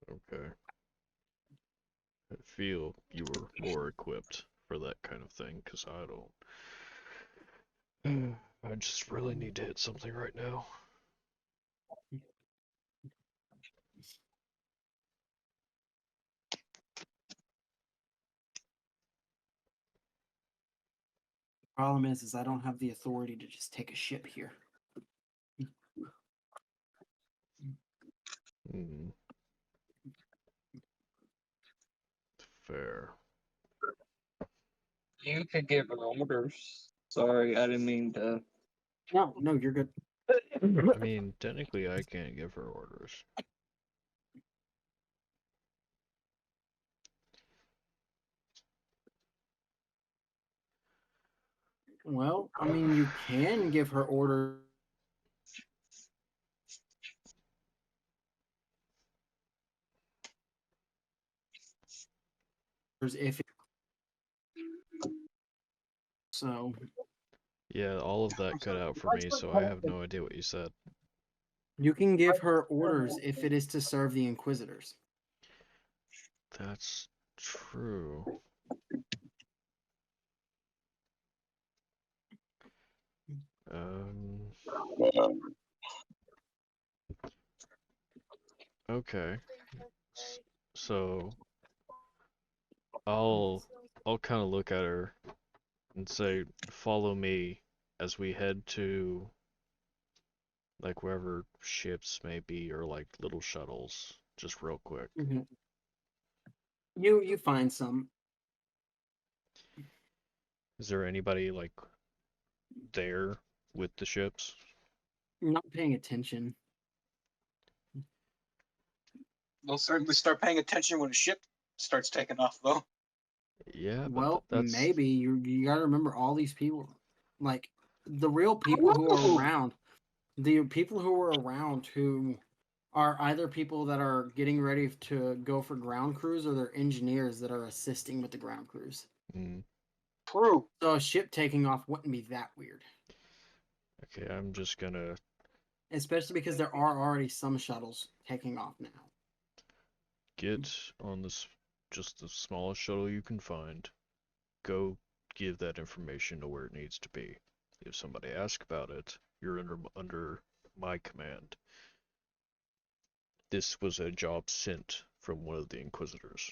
Okay. I feel you were more equipped for that kind of thing, because I don't. I just really need to hit something right now. Problem is I don't have the authority to just take a ship here. Hmm. Fair. You could give her orders. Sorry, I didn't mean to. No, you're good. I mean, technically I can't give her orders. Well, I mean, you can give her orders if so. Yeah, all of that cut out for me, so I have no idea what you said. You can give her orders if it is to serve the Inquisitors. That's true. Um. Okay. So I'll kind of look at her and say, "Follow me as we head to like wherever ships may be, or like little shuttles, just real quick. Mhm. You find some. Is there anybody like there with the ships? Not paying attention. They'll certainly start paying attention when a ship starts taking off, though. Yeah, but Well, that's maybe you got to remember all these people, like the real people who are Ooh. around, the people who are around who are either people that are getting ready to go for ground crews or they're engineers that are assisting with the ground crews. mm, True. So a ship taking off wouldn't be that weird, okay. I'm just gonna especially because there are already some shuttles taking off now. get on this, just the smallest shuttle you can find. Go give that information to where it needs to be. If somebody asks about it, you're under my command. This was a job sent from one of the Inquisitors.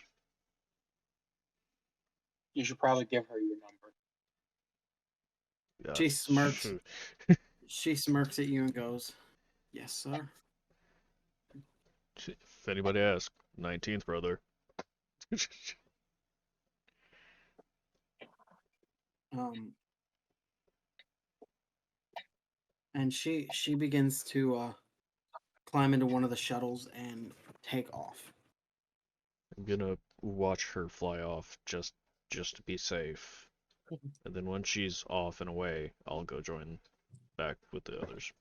You should probably give her your number. She smirks. Shoot. She smirks at you and goes, "Yes, sir." If anybody asks, 19th brother. And she begins to climb into one of the shuttles and take off. I'm gonna watch her fly off just to be safe. And then when she's off and away, I'll go join back with the others.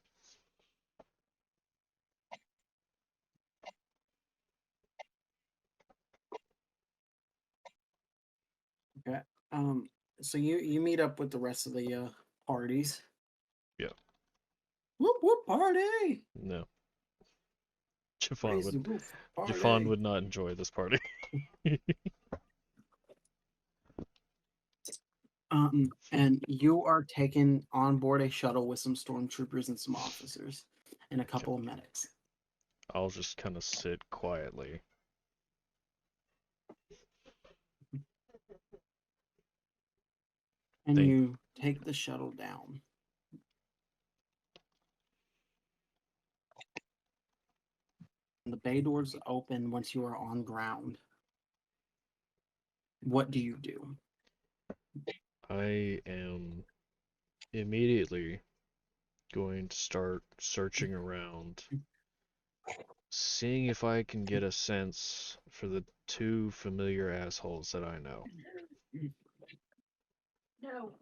Okay. So you meet up with the rest of the parties. Yeah. Whoop whoop party! No. Praise the roof party. Jafan would not enjoy this party. And you are taken on board a shuttle with some stormtroopers and some officers and a couple of medics. I'll just kind of sit quietly. And you take the shuttle down. And the bay doors open once you are on ground. What do you do? I am immediately going to start searching around, seeing if I can get a sense for the two familiar assholes that I know. No.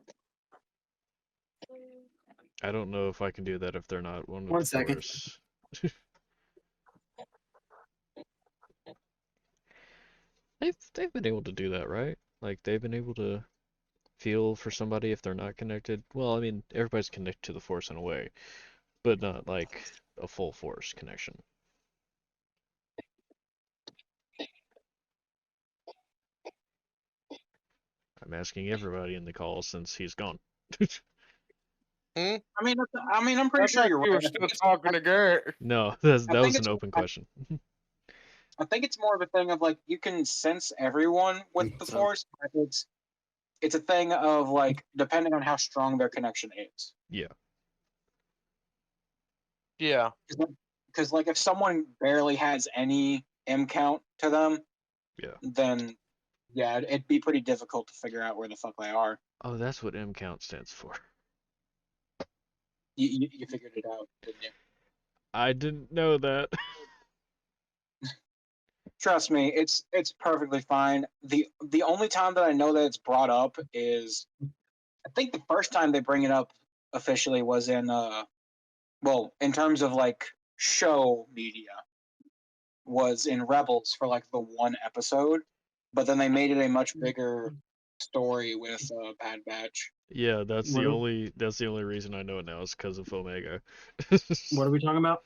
I don't know if I can do that if they're not one of One the second. Force. They've been able to do that, right? Like they've been able to feel for somebody if they're not connected. Well, I mean, everybody's connected to the Force in a way, but not like a full Force connection. I'm asking everybody in the call since he's gone. I mean, I'm pretty I sure thought you're you right. were still talking to Garrett. No, that I was think an it's open question. I think it's more of a thing of like you can sense everyone with the So- Force. But it's a thing of like depending on how strong their connection is. Yeah. Yeah. Because like if someone barely has any M count to them, Yeah. then yeah, it'd be pretty difficult to figure out where the fuck they are. Oh, that's what M count stands for. You figured it out, didn't you? I didn't know that. Trust me, it's perfectly fine. The only time that I know that it's brought up is I think the first time they bring it up officially was in well, in terms of like show media, was in Rebels for like the one episode, but then they made it a much bigger story with Bad Batch. Yeah, that's the What only reason I know it now is because of Omega. What are we talking about?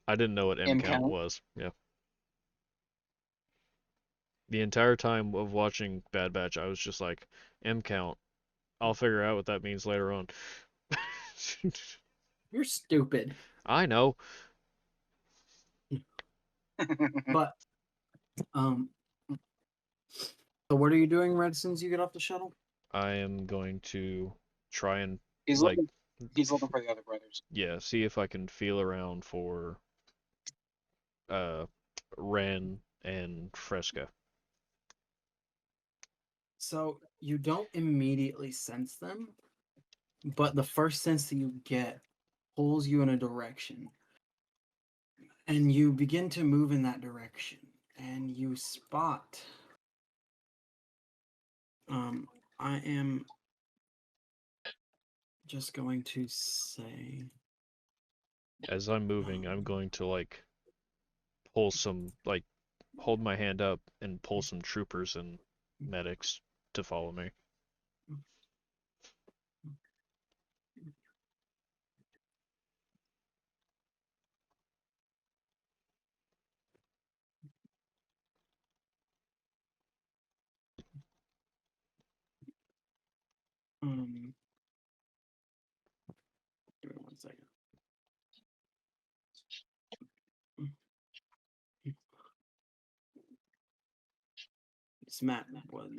I didn't know what M count count? was. Yeah. The entire time of watching Bad Batch, I was just like, M count. I'll figure out what that means later on. You're stupid. I know. But so what are you doing right as soon as you get off the shuttle? I am going to try and He's like looking. He's looking for the other brothers. Yeah, see if I can feel around for Ren and Fresca. So you don't immediately sense them, but the first sense that you get pulls you in a direction. And you begin to move in that direction. And you spot. I am just going to say. As I'm moving, I'm going to like pull some like hold my hand up and pull some troopers and medics to follow me. Give me 1 second.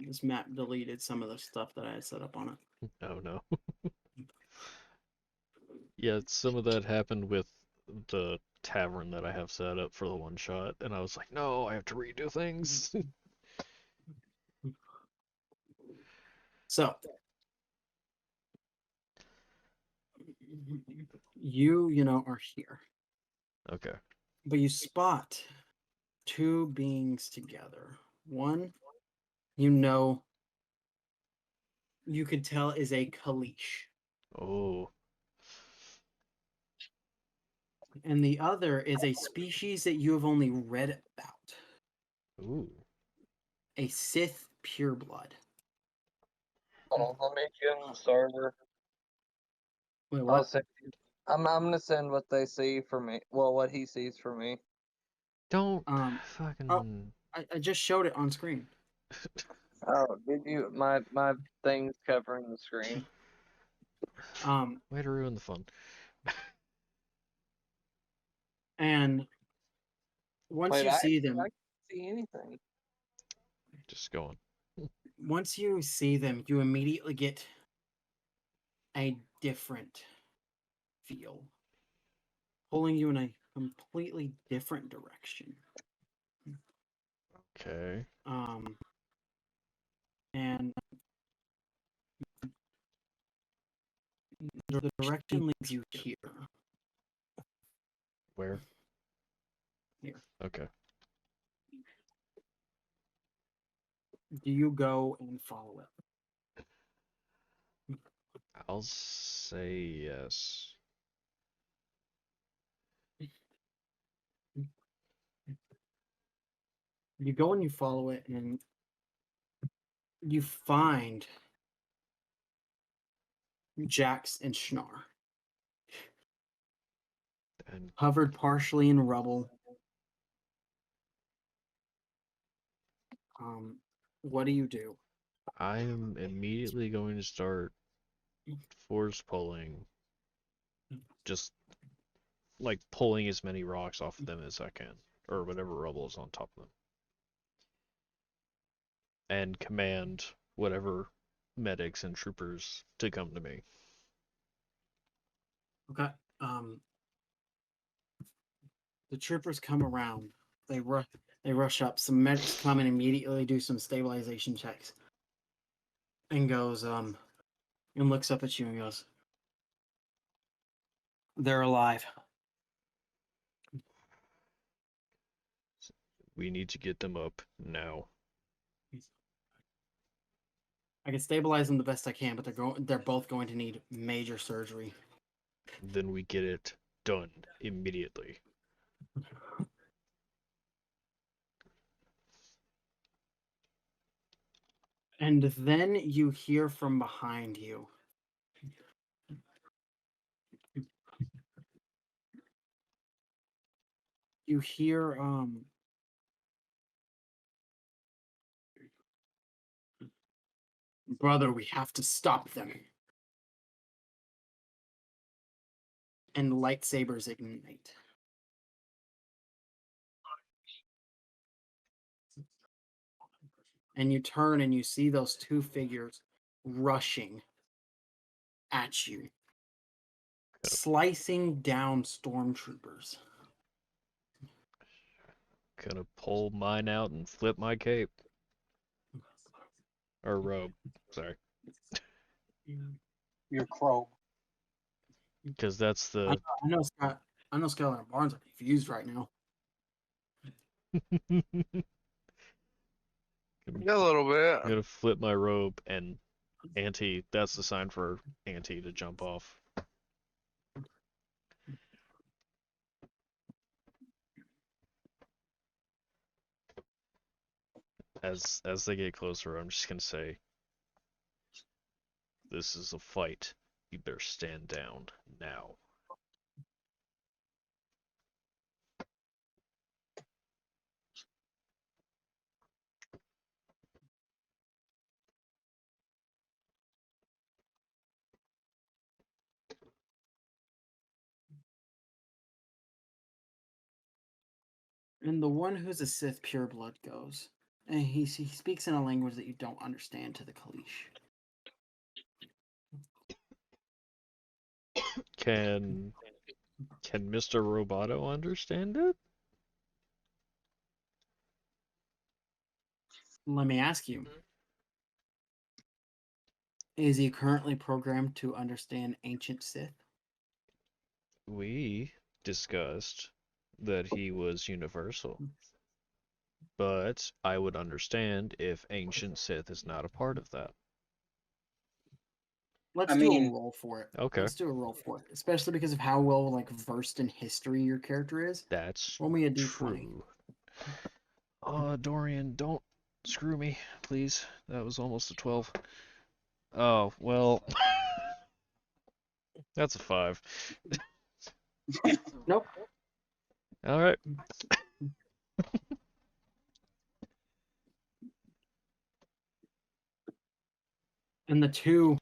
This map deleted some of the stuff that I had set up on it. Oh no. Yeah, some of that happened with the tavern that I have set up for the one shot, and I was like, no, I have to redo things. So you are here, Okay. but you spot two beings together. One, you could tell is a Kalish, Oh. and the other is a species that you have only read about, Ooh. a Sith pureblood. Hold on, let me get in the server. Wait, I'll what? send you. I'm gonna send what they see for me. Well, what he sees for me. Don't Oh, fucking. I just showed it on screen. Oh, did you? My thing's covering the screen. Way to ruin the fun. And once Wait, you I see them, can't see anything. Just going. once you see them, you immediately get a different feel, pulling you in a completely different direction. Okay. And the direction leads you here. Where? Here. Okay. Do you go and follow it? I'll say yes. You go and you follow it, and you find Jax and Snahr, And covered partially in rubble. What do you do? I'm immediately going to start force pulling. Just like pulling as many rocks off of them as I can, or whatever rubble is on top of them, and command whatever medics and troopers to come to me. Okay. The troopers come around. They rush up. Some medics come and immediately do some stabilization checks. And goes, and looks up at you and goes, "They're alive." We need to get them up now. I can stabilize them the best I can, but they're both going to need major surgery. Then we get it done immediately. And then you hear from behind you. You hear, "Brother, we have to stop them." And lightsabers ignite. And you turn and you see those two figures rushing at you. slicing down stormtroopers. Gonna pull mine out and flip my cape. Or robe. Sorry. Your crow. Because that's I the. know Scott. I know Skylar and Barnes are confused right now. Yeah, a little bit. I'm gonna flip my robe and Auntie, that's the sign for Auntie to jump off. As they get closer, I'm just gonna say, this is a fight. You better stand down now. And the one who's a Sith pureblood goes. And he speaks in a language that you don't understand to the Kalish. Can Mr. Roboto understand it? Let me ask you. Is he currently programmed to understand ancient Sith? We discussed that he was universal. But I would understand if ancient Sith is not a part of that. Let's I do mean- a roll for it. Okay. Let's do a roll for it, especially because of how well versed in history your character is. That's Roll me a d20. true. Dorian, don't screw me, please. That was almost a 12. Oh, well. That's a 5. Nope. Alright. And the two,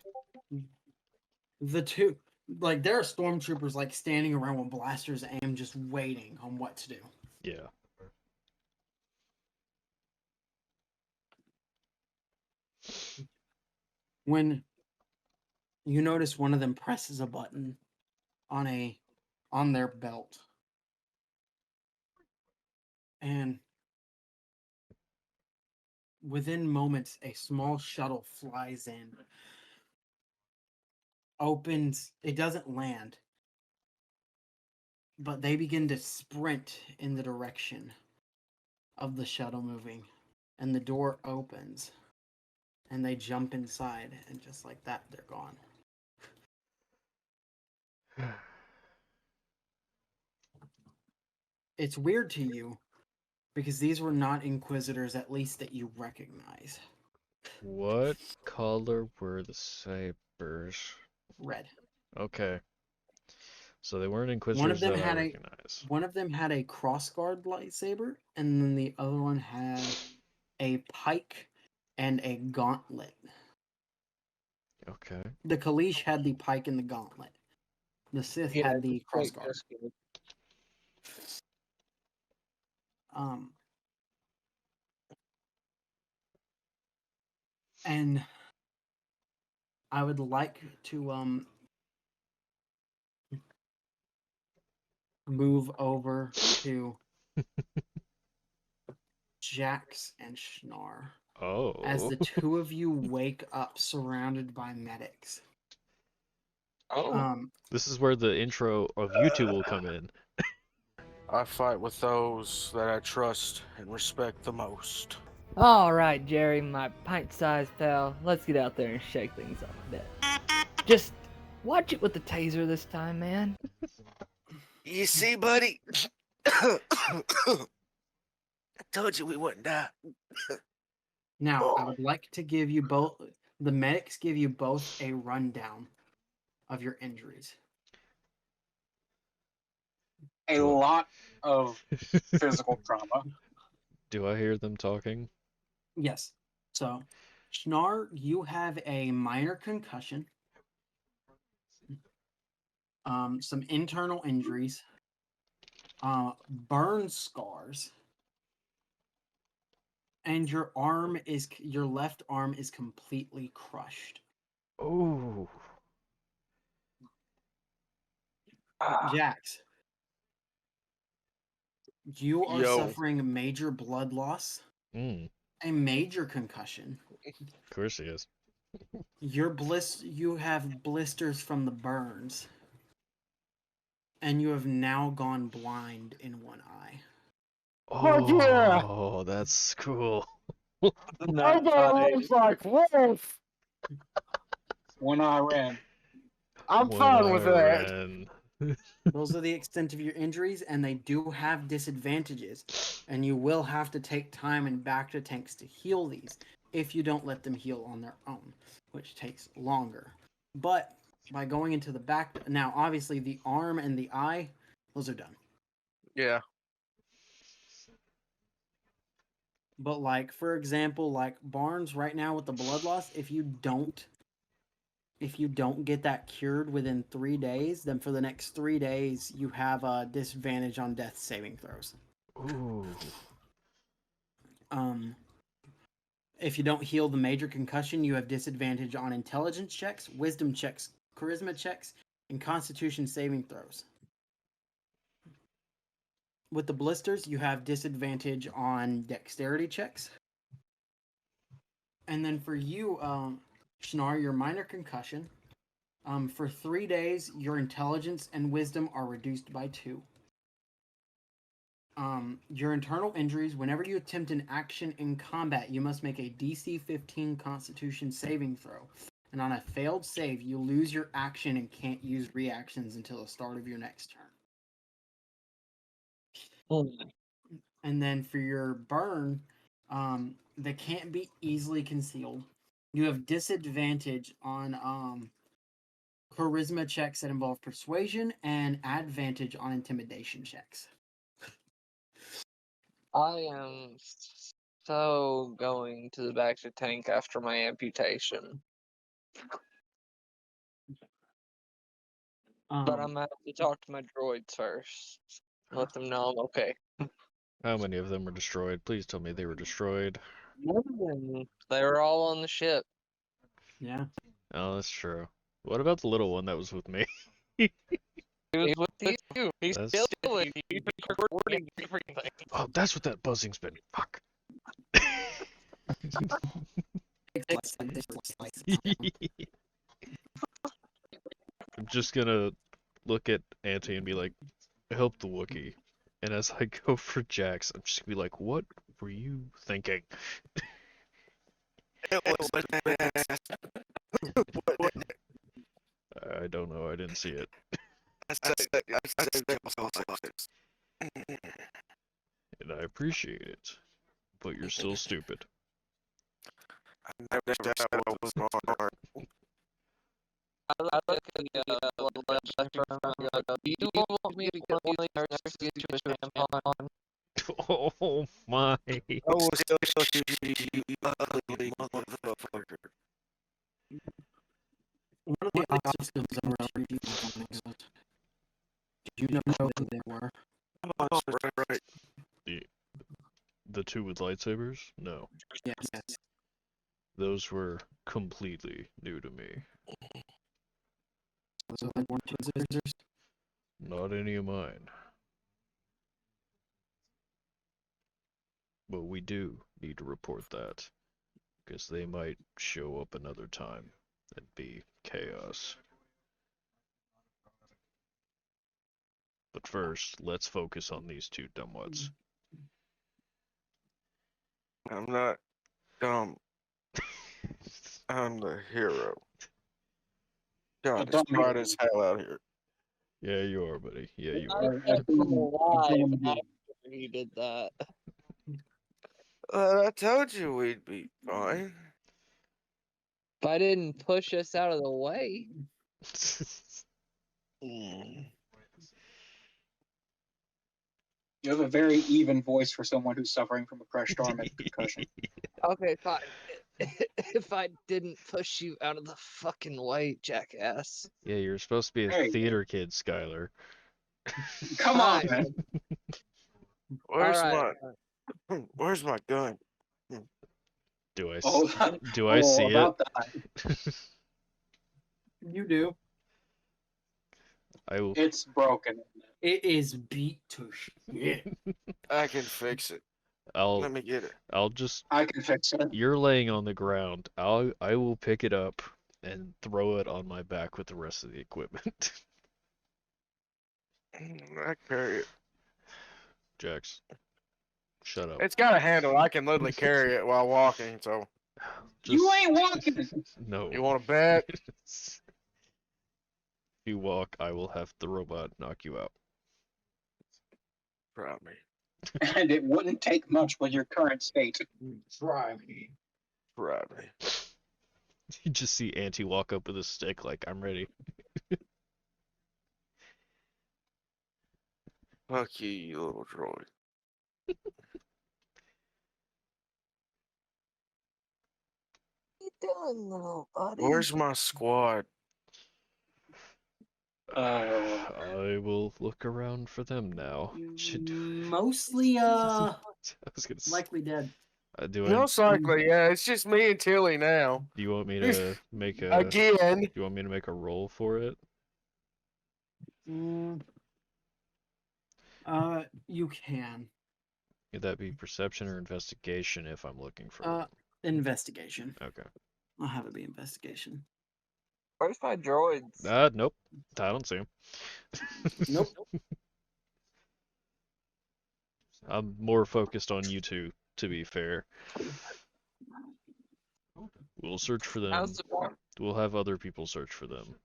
there are stormtroopers standing around with blasters aimed, just waiting on what to do. Yeah. When you notice one of them presses a button on their belt, and within moments a small shuttle flies in, opens, it doesn't land, but they begin to sprint in the direction of the shuttle moving, and the door opens and they jump inside, and just like that they're gone. It's weird to you because these were not Inquisitors, at least that you recognize. What color were the sabers? Red. Okay. So they weren't One of Inquisitors them that I had recognize. One of them had a crossguard lightsaber, and then the other one had a pike and a gauntlet. Okay. The Kalish had the pike and the gauntlet. The Sith had the crossguard. That's good. And I would like to move over to Jax and Snahr Oh. as the two of you wake up surrounded by medics. Oh, This is where the intro of you two will come in. I fight with those that I trust and respect the most. All right, Jerry, my pint-sized pal. Let's get out there and shake things up a bit. Just watch it with the taser this time, man. You see, buddy? I told you we wouldn't die. Now, I would like to give you both, the medics give you both a rundown of your injuries. A lot of physical trauma. Do I hear them talking? Yes. So, Snahr, you have a minor concussion, some internal injuries, burn scars, and your left arm is completely crushed. Oh. Jax, you are Yo. suffering a major blood loss, Mm, a major concussion. of course he is. You have blisters from the burns, and you have now gone blind in one eye. Fuck yeah! Oh, that's cool. I got looks like wolf. One eye ran. I'm When fine with I that. ran. Those are the extent of your injuries, and they do have disadvantages. And you will have to take time and back to tanks to heal these if you don't let them heal on their own, which takes longer. But by going into the back, now obviously the arm and the eye, those are done. Yeah. But like for example, like Barnes right now with the blood loss, if you don't get that cured within 3 days, then for the next 3 days you have a disadvantage on death saving throws. Ooh. If you don't heal the major concussion, you have disadvantage on intelligence checks, wisdom checks, charisma checks, and constitution saving throws. With the blisters, you have disadvantage on dexterity checks. And then for you, Snahr, your minor concussion, for 3 days, your intelligence and wisdom are reduced by 2. Your internal injuries, whenever you attempt an action in combat, you must make a DC 15 Constitution saving throw. And on a failed save, you lose your action and can't use reactions until the start of your next turn. And then for your burn, they can't be easily concealed. You have disadvantage on charisma checks that involve persuasion and advantage on intimidation checks. I am so going to the back to tank after my amputation. But I'm gonna have to talk to my droids first. Let them know I'm okay. How many of them were destroyed? Please tell me they were destroyed. They were all on the ship. Yeah. Oh, that's true. What about the little one that was with me? He was with you. He's That's- still with you. He's recording everything. Oh, that's what that buzzing's been. Fuck. I'm just gonna look at Auntie and be like, help the Wookiee. And as I go for Jax, I'm just gonna be like, what were you thinking? I don't know, I didn't see it. And I appreciate it. But you're still stupid. I look at the do you want me to go next to you to tampon? Oh my. Oh, so you ugly motherfucker. One of the officers over did you know who they were? Oh, right. The two with lightsabers? No. Yes. Those were completely new to me. So like one of the visitors. Not any of mine. But we do need to report that. Because they might show up another time and be chaos. But first, let's focus on these two dumbwits. I'm not dumb. I'm the hero. God, it's bright as hell out here. Yeah, you are, buddy. Yeah, you I are. kept him alive after he did that. I told you we'd be fine. If I didn't push us out of the way. You have a very even voice for someone who's suffering from a crushed arm and concussion. Okay, fine. If I didn't push you out of the fucking way, jackass. Yeah, you're supposed to be a Hey. theater kid, Skylar. Come on, Fine. man. Where's my gun? Do I Oh, do I see about it? that. You do. I will. It's broken. It is beat to shit. I can fix it. I'll. Let me get it. I'll just. I can fix it. You're laying on the ground. I will pick it up and throw it on my back with the rest of the equipment. I carry it. Jax, shut up. It's got a handle. I can literally carry it while walking. So You Just- ain't walking. No. you want to bet? If you walk, I will have the robot knock you out. Try me. And it wouldn't take much with your current state. Try me. Try me. You just see Auntie walk up with a stick like, I'm ready. Fuck you, you little droid. What you doing, little buddy? Where's my squad? I will look around for them now. Mostly, I was gonna say, likely dead. do I? Most likely, yeah. It's just me and Tilly now. Do you want me to make a? Again. Do you want me to make a roll for it? You can. Could that be perception or investigation if I'm looking for? Investigation. Okay. I'll have it be investigation. Where's my droids? Nope. I don't see him. Nope. I'm more focused on you two, to be fair. We'll search for them. How's the farm? We'll have other people search for them.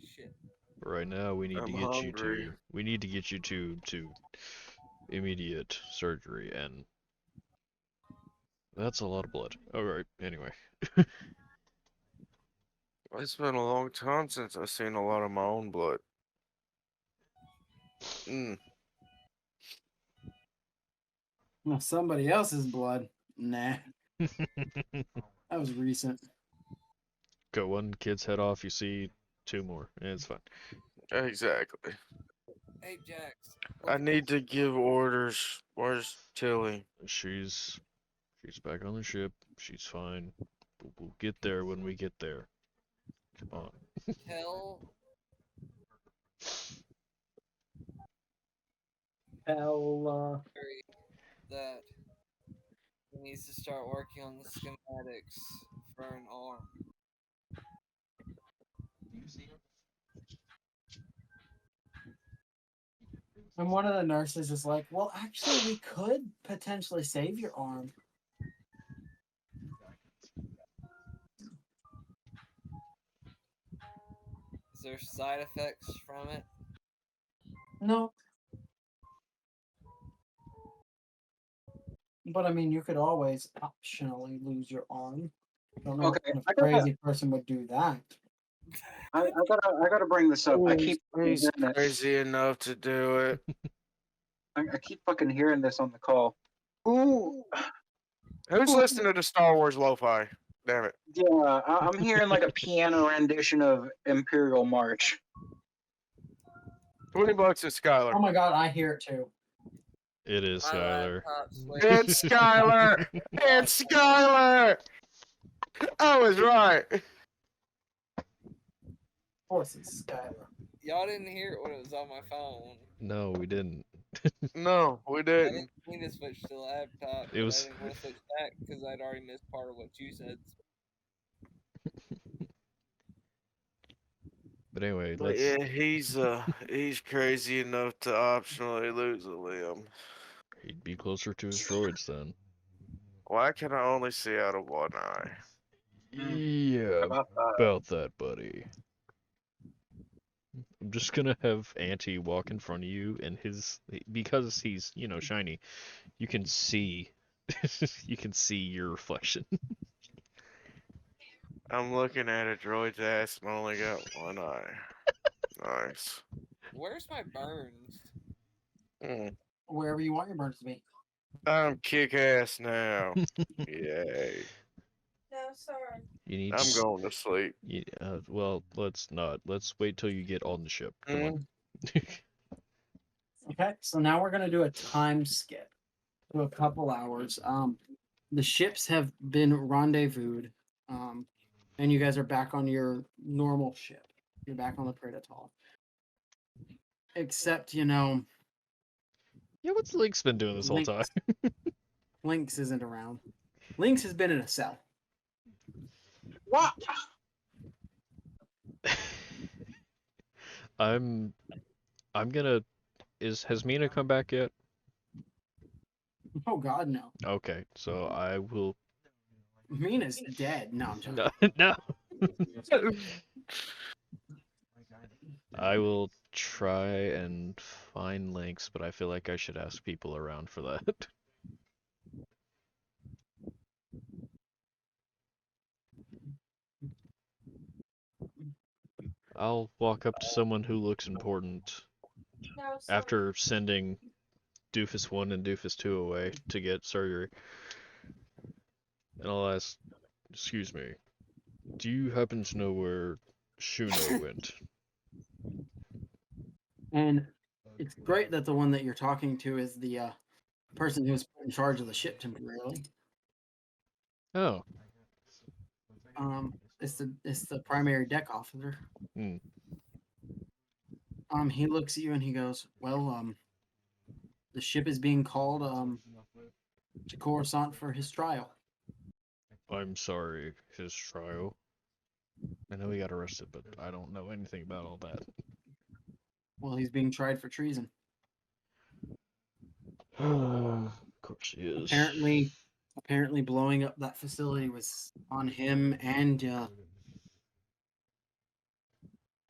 Shit. But right now, we need to I'm get hungry. you to. We need to get you to immediate surgery, and that's a lot of blood. All right. Anyway. It's been a long time since I've seen a lot of my own blood. Well, somebody else's blood. Nah, that was recent. Cut one kid's head off. You see two more. Yeah, it's fine. Exactly. Hey, Jax. I need to give orders. Where's Tilly? She's back on the ship. She's fine. We'll get there when we get there. Come on. Hell, That he needs to start working on the schematics for an arm. and one of the nurses is like, well, actually, we could potentially save your arm. Is there side effects from it? No. But I mean, you could always optionally lose your arm. I don't know Okay, what I kind of gotta- crazy person would do that. I gotta bring this up. I keep He's hearing this. crazy enough to do it. I keep fucking hearing this on the call. Ooh, Who's listening to Star Wars lo-fi? Damn it. yeah, I'm hearing like a piano rendition of Imperial March. $20 is Oh Skylar. my god, I hear it too. It is My Skylar. laptop's waiting. It's Skylar! It's Skylar! I was right. Of course, it's Skylar. Y'all didn't hear it when it was on my phone. No, we didn't. No, we I didn't. didn't mean to switch to the laptop. It was- I didn't want to switch back because I'd already missed part of what you said. But anyway, But let's. yeah, he's crazy enough to optionally lose a limb. He'd be closer to his droids then. Why can I only see out of one eye? Yeah, about that, buddy. I'm just gonna have Auntie walk in front of you, and because he's shiny, you can see, you can see your reflection. I'm looking at a droid's ass and only got one eye. Nice. Where's my burns? Wherever you want your burns to be. I'm kick ass now. Yay. No, sorry. You need. I'm going to sleep. Well, let's not. Let's wait till you get on the ship. Come on. Okay, so now we're gonna do a time skip to a couple hours. The ships have been rendezvoused, and you guys are back on your normal ship. You're back on the Predator. Except, Yeah, what's Lyinx been doing this whole time? Lynx isn't around. Lynx has been in a cell. What? I'm gonna. Has Mina come back yet? Oh God, no. Okay, so I will. Mina's dead. No, I'm joking. No, no. I will try and find links, but I feel like I should ask people around for that. I'll walk up to someone who looks important No, sorry. after sending Doofus 1 and Doofus 2 away to get surgery. And I'll ask, excuse me, do you happen to know where Shuno went? And it's great that the one that you're talking to is the person who's in charge of the ship temporarily. Oh. It's the primary deck officer. Hmm. He looks at you and he goes, "Well, the ship is being called to Coruscant for his trial." I'm sorry, his trial. I know he got arrested, but I don't know anything about all that. Well, he's being tried for treason. Of course he is. Apparently, blowing up that facility was on him, and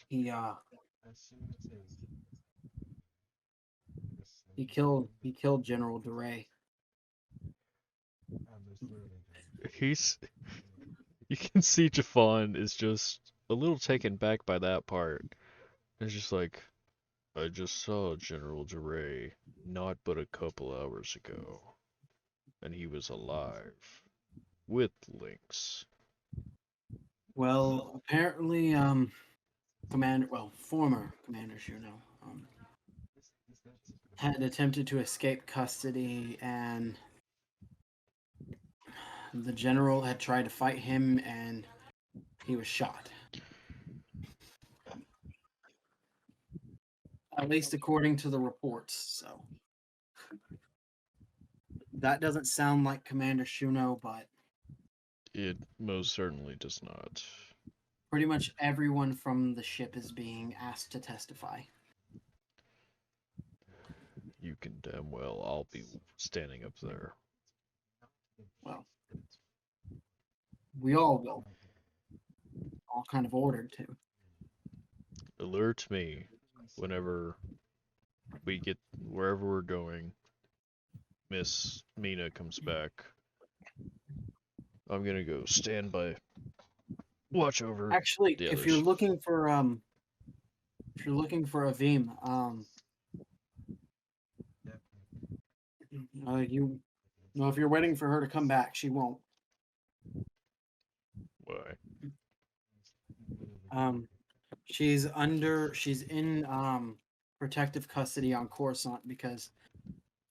he killed General DeRay. You can see Jafan is just a little taken back by that part. It's just like, I just saw General DeRay not but a couple hours ago, and he was alive with Lyinx. Well, apparently, former Commander Shuno, had attempted to escape custody, and the general had tried to fight him, and he was shot. At least according to the reports. So that doesn't sound like Commander Shuno, but It most certainly does not. pretty much everyone from the ship is being asked to testify. You can damn well I'll be standing up there. Well, we all will. All kind of ordered to. Alert me whenever we get wherever we're going. Miss Mina comes back. I'm gonna go stand by, watch over. Actually, the if others. you're looking for Avim, if you're waiting for her to come back, she won't. Why? She's in protective custody on Coruscant because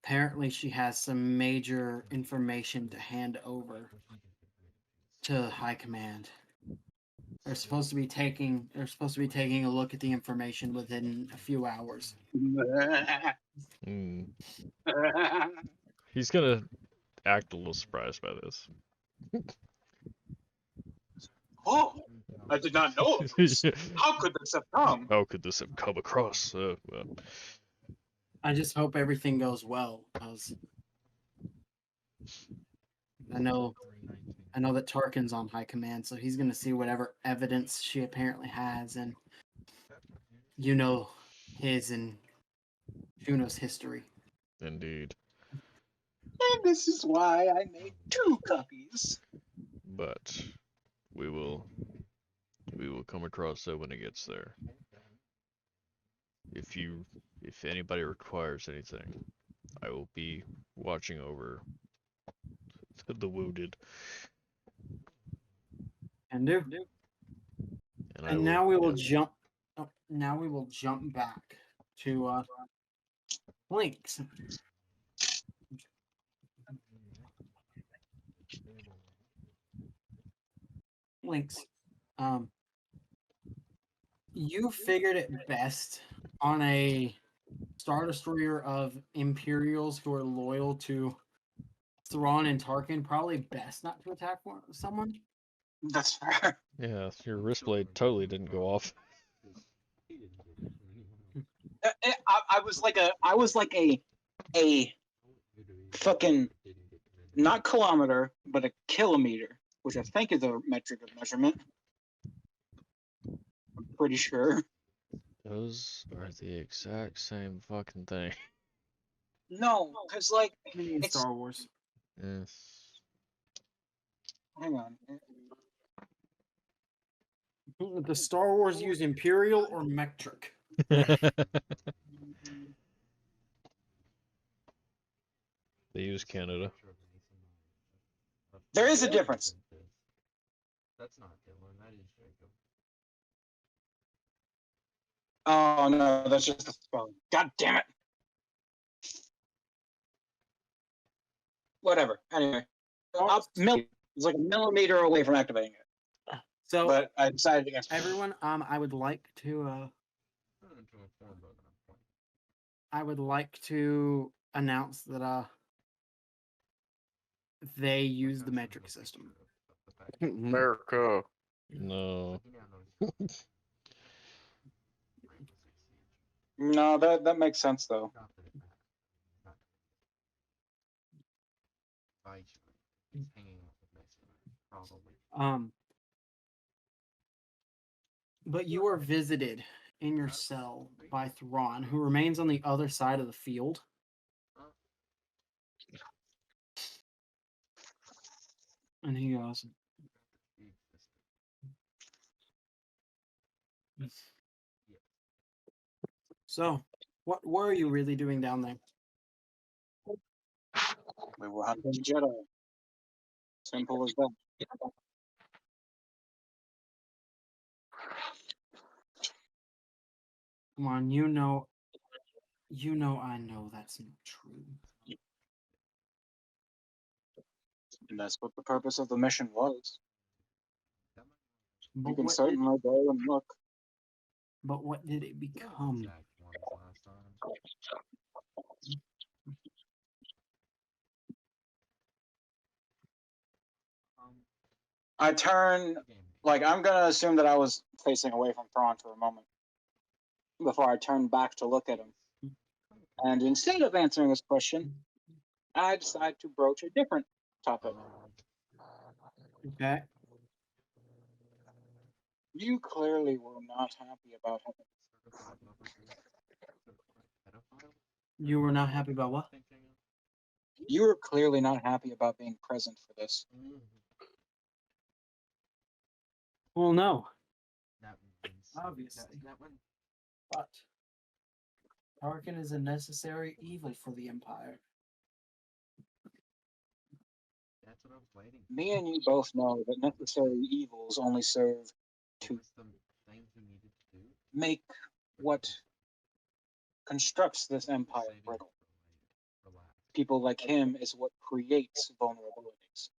apparently she has some major information to hand over to High Command. They're supposed to be taking a look at the information within a few hours. He's gonna act a little surprised by this. Oh, I did not know of this. How could this have come? How could this have come across? I just hope everything goes well, because I know that Tarkin's on High Command, so he's gonna see whatever evidence she apparently has, and his and Juno's history. Indeed. And this is why I made 2 copies. But we will come across that when it gets there. If anybody requires anything, I will be watching over the wounded. And do. And now we will jump. Now we will jump back to Lyinx. Lynx, you figured it best on a Star Destroyer of Imperials who are loyal to Thrawn and Tarkin, probably best not to attack someone. That's fair. Yeah, your wrist blade totally didn't go off. I was like a fucking not kilometer, but a kilometer, which I think is a metric of measurement. I'm pretty sure. Those are the exact same fucking thing. No, because like In it's. Star Wars. Hang on. The Star Wars use Imperial or metric? They use Canada. There is a difference. Oh no, that's just the spelling. God damn it. Whatever. Anyway, it's like a millimeter away from activating it. So, but I decided against everyone, I would like to announce that they use the metric system. America. No. No, that makes sense though. But you are visited in your cell by Thrawn, who remains on the other side of the field. And he goes, so, what were you really doing down there? We were hunting Jedi. Simple as that. Come on, you know I know that's not true. And that's what the purpose of the mission was. But You can what certainly go and look. But what did it become? I turn, like, I'm gonna assume that I was facing away from Thrawn for a moment before I turned back to look at him. And instead of answering his question, I decide to broach a different topic. Okay. You clearly were not happy about him. You were not happy about what? You were clearly not happy about being present for this. Well, no. Obviously. But Tarkin is a necessary evil for the Empire. Me and you both know that necessary evils only serve to make what constructs this empire brittle. People like him is what creates vulnerabilities.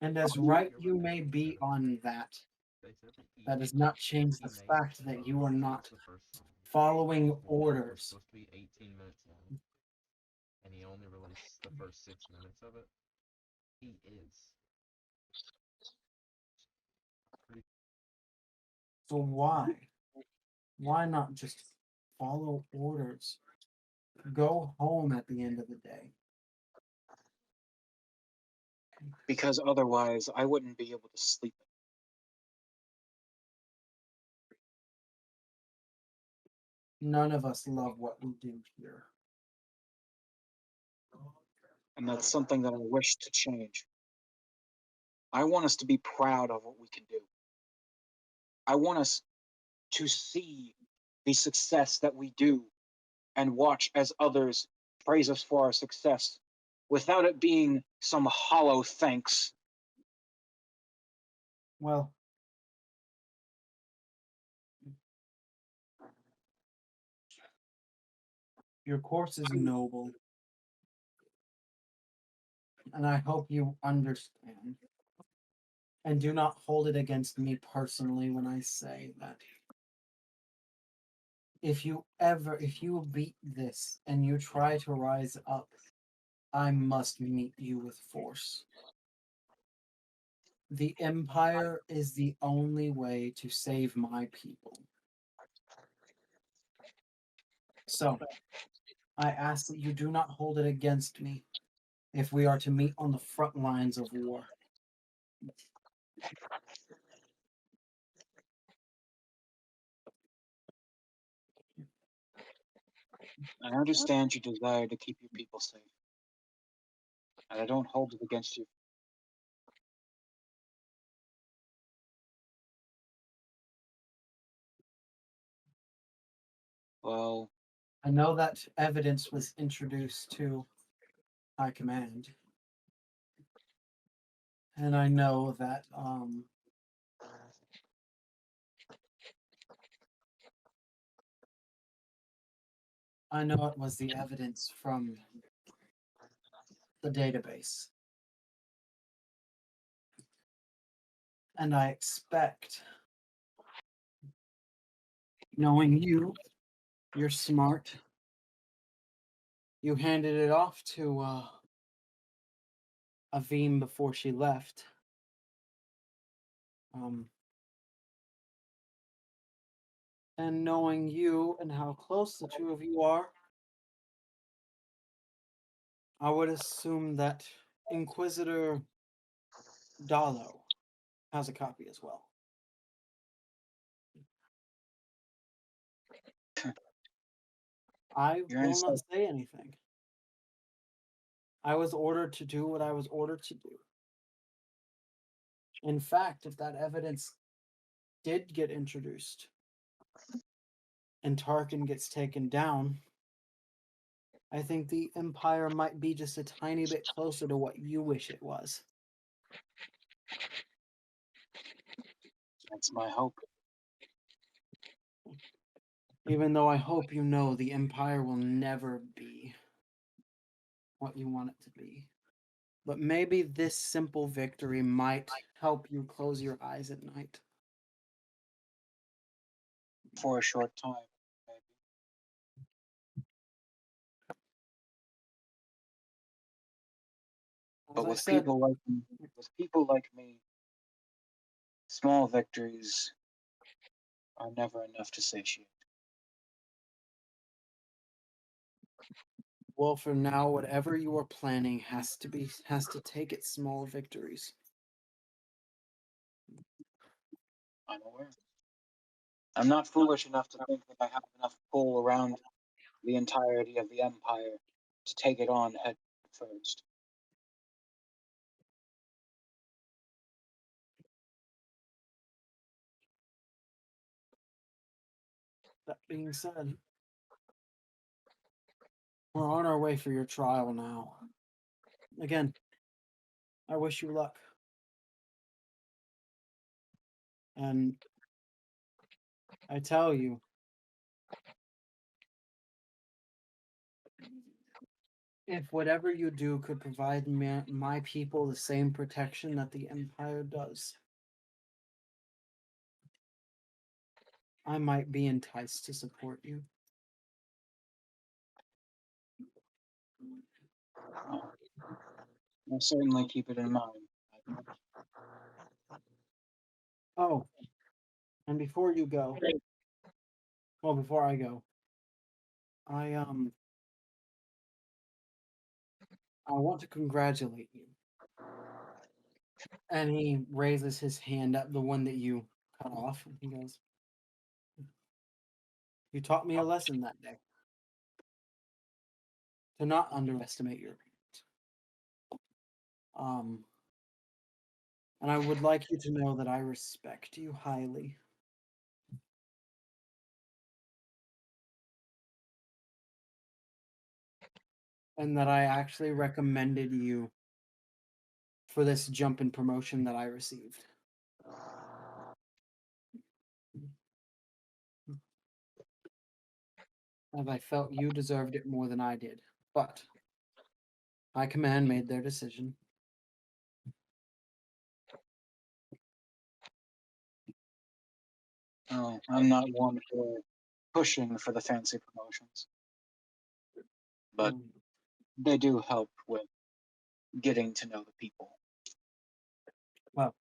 And as right you may be on that, that does not change the fact that you are not following orders. And he only released the first 6 minutes of it. He is. So why? Why not just follow orders? Go home at the end of the day. Because otherwise I wouldn't be able to sleep. None of us love what we do here. And that's something that I wish to change. I want us to be proud of what we can do. I want us to see the success that we do and watch as others praise us for our success without it being some hollow thanks. Well, Your course is noble, and I hope you understand. And do not hold it against me personally when I say that. If you beat this and you try to rise up, I must meet you with force. The Empire is the only way to save my people. So, I ask that you do not hold it against me if we are to meet on the front lines of war. I understand your desire to keep your people safe, and I don't hold it against you. Well, I know that evidence was introduced to High Command. And I know that I know it was the evidence from the database. And I expect, knowing you, you're smart. You handed it off to Avim before she left. And knowing you and how close the two of you are, I would assume that Inquisitor Dalo has a copy as well. I You're will inside. not say anything. I was ordered to do what I was ordered to do. In fact, if that evidence did get introduced and Tarkin gets taken down, I think the Empire might be just a tiny bit closer to what you wish it was. That's my hope. Even though I hope you know the Empire will never be what you want it to be. But maybe this simple victory might help you close your eyes at night. For a short time, maybe. But with people like me, small victories are never enough to satiate. Well, for now, whatever you are planning has to take its small victories. I'm aware. I'm not foolish enough to think that I have enough pull around the entirety of the Empire to take it on head first. That being said, we're on our way for your trial now. Again, I wish you luck. And I tell you, if whatever you do could provide my people the same protection that the Empire does, I might be enticed to support you. I'll certainly keep it in mind. Oh, and before you go, well, before I go, I want to congratulate you. And he raises his hand up, the one that you cut off, and he goes, "You taught me a lesson that day. To not underestimate your parents. And I would like you to know that I respect you highly. And that I actually recommended you for this jump in promotion that I received. as I felt you deserved it more than I did. But High Command made their decision. Oh, I'm not one for pushing for the fancy promotions, but Mm. they do help with getting to know the people. Well,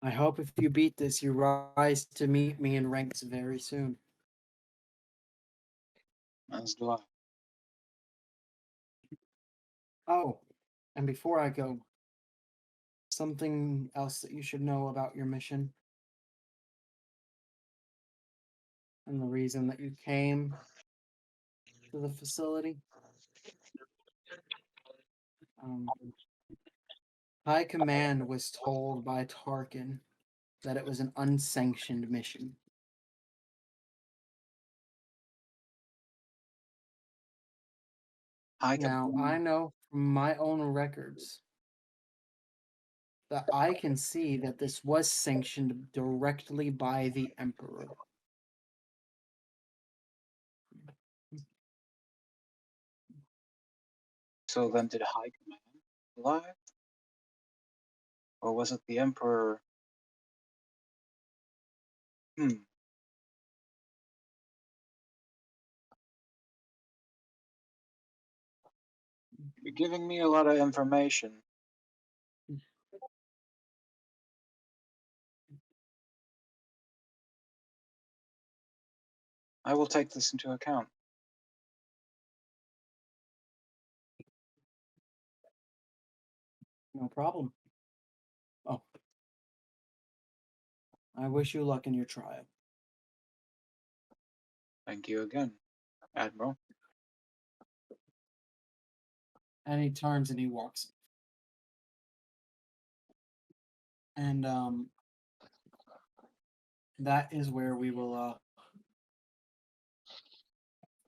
I hope if you beat this, you rise to meet me in ranks very soon. As do I. Oh, and before I go, something else that you should know about your mission and the reason that you came to the facility. High Command was told by Tarkin that it was an unsanctioned mission. Now, I know from my own records that I can see that this was sanctioned directly by the Emperor. So then, did High Command lie? Or was it the Emperor? You're giving me a lot of information. I will take this into account. No problem. Oh. I wish you luck in your trial. Thank you again, Admiral. And he turns and he walks. And that is where we will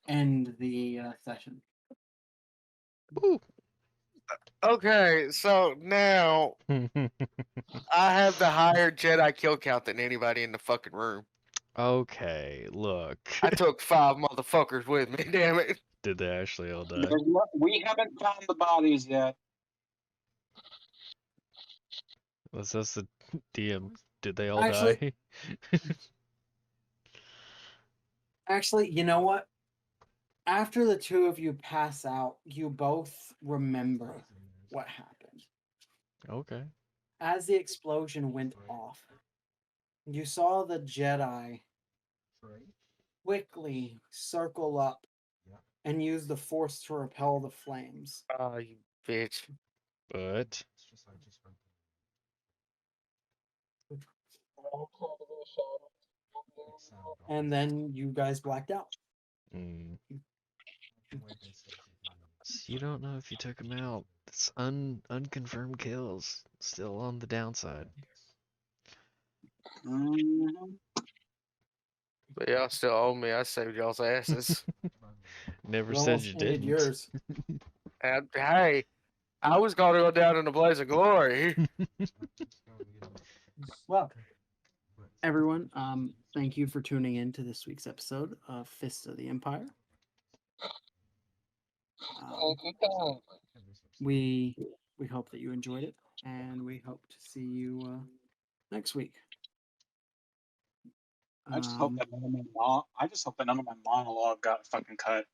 end the session. Woo. Okay, so now I have the higher Jedi kill count than anybody in the fucking room. Okay, look. I took 5 motherfuckers with me, damn it. Did they actually all die? We haven't found the bodies yet. Let's ask the DM. Did they all Actually- die? Actually, you know what? After the two of you pass out, you both remember what happened. Okay. As the explosion went off, you saw the Jedi quickly circle up and use the Force to repel the flames. Oh, you bitch. But And then you guys blacked out. So you don't know if you took him out. It's unconfirmed kills. Still on the downside. But y'all still owe me. I saved y'all's asses. Never You said almost you ended didn't. yours. And hey, I was gonna go down in a blaze of glory. Well, everyone, thank you for tuning in to this week's episode of Fists of the Empire. We hope that you enjoyed it, and we hope to see you next week. I just hope that none of my monologue got fucking cut.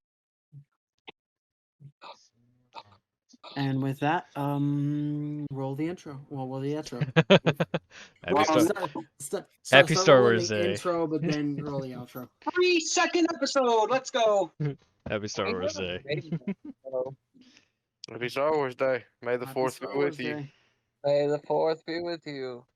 And with that, roll the intro. Well, roll the intro. Happy Star rolling Wars the Day. intro, but then roll the outro. 3-second episode. Let's go. Happy Star Wars Day. Happy Star Wars Day. May the Happy 4th be Star with Wars you. Day. May the 4th be with you.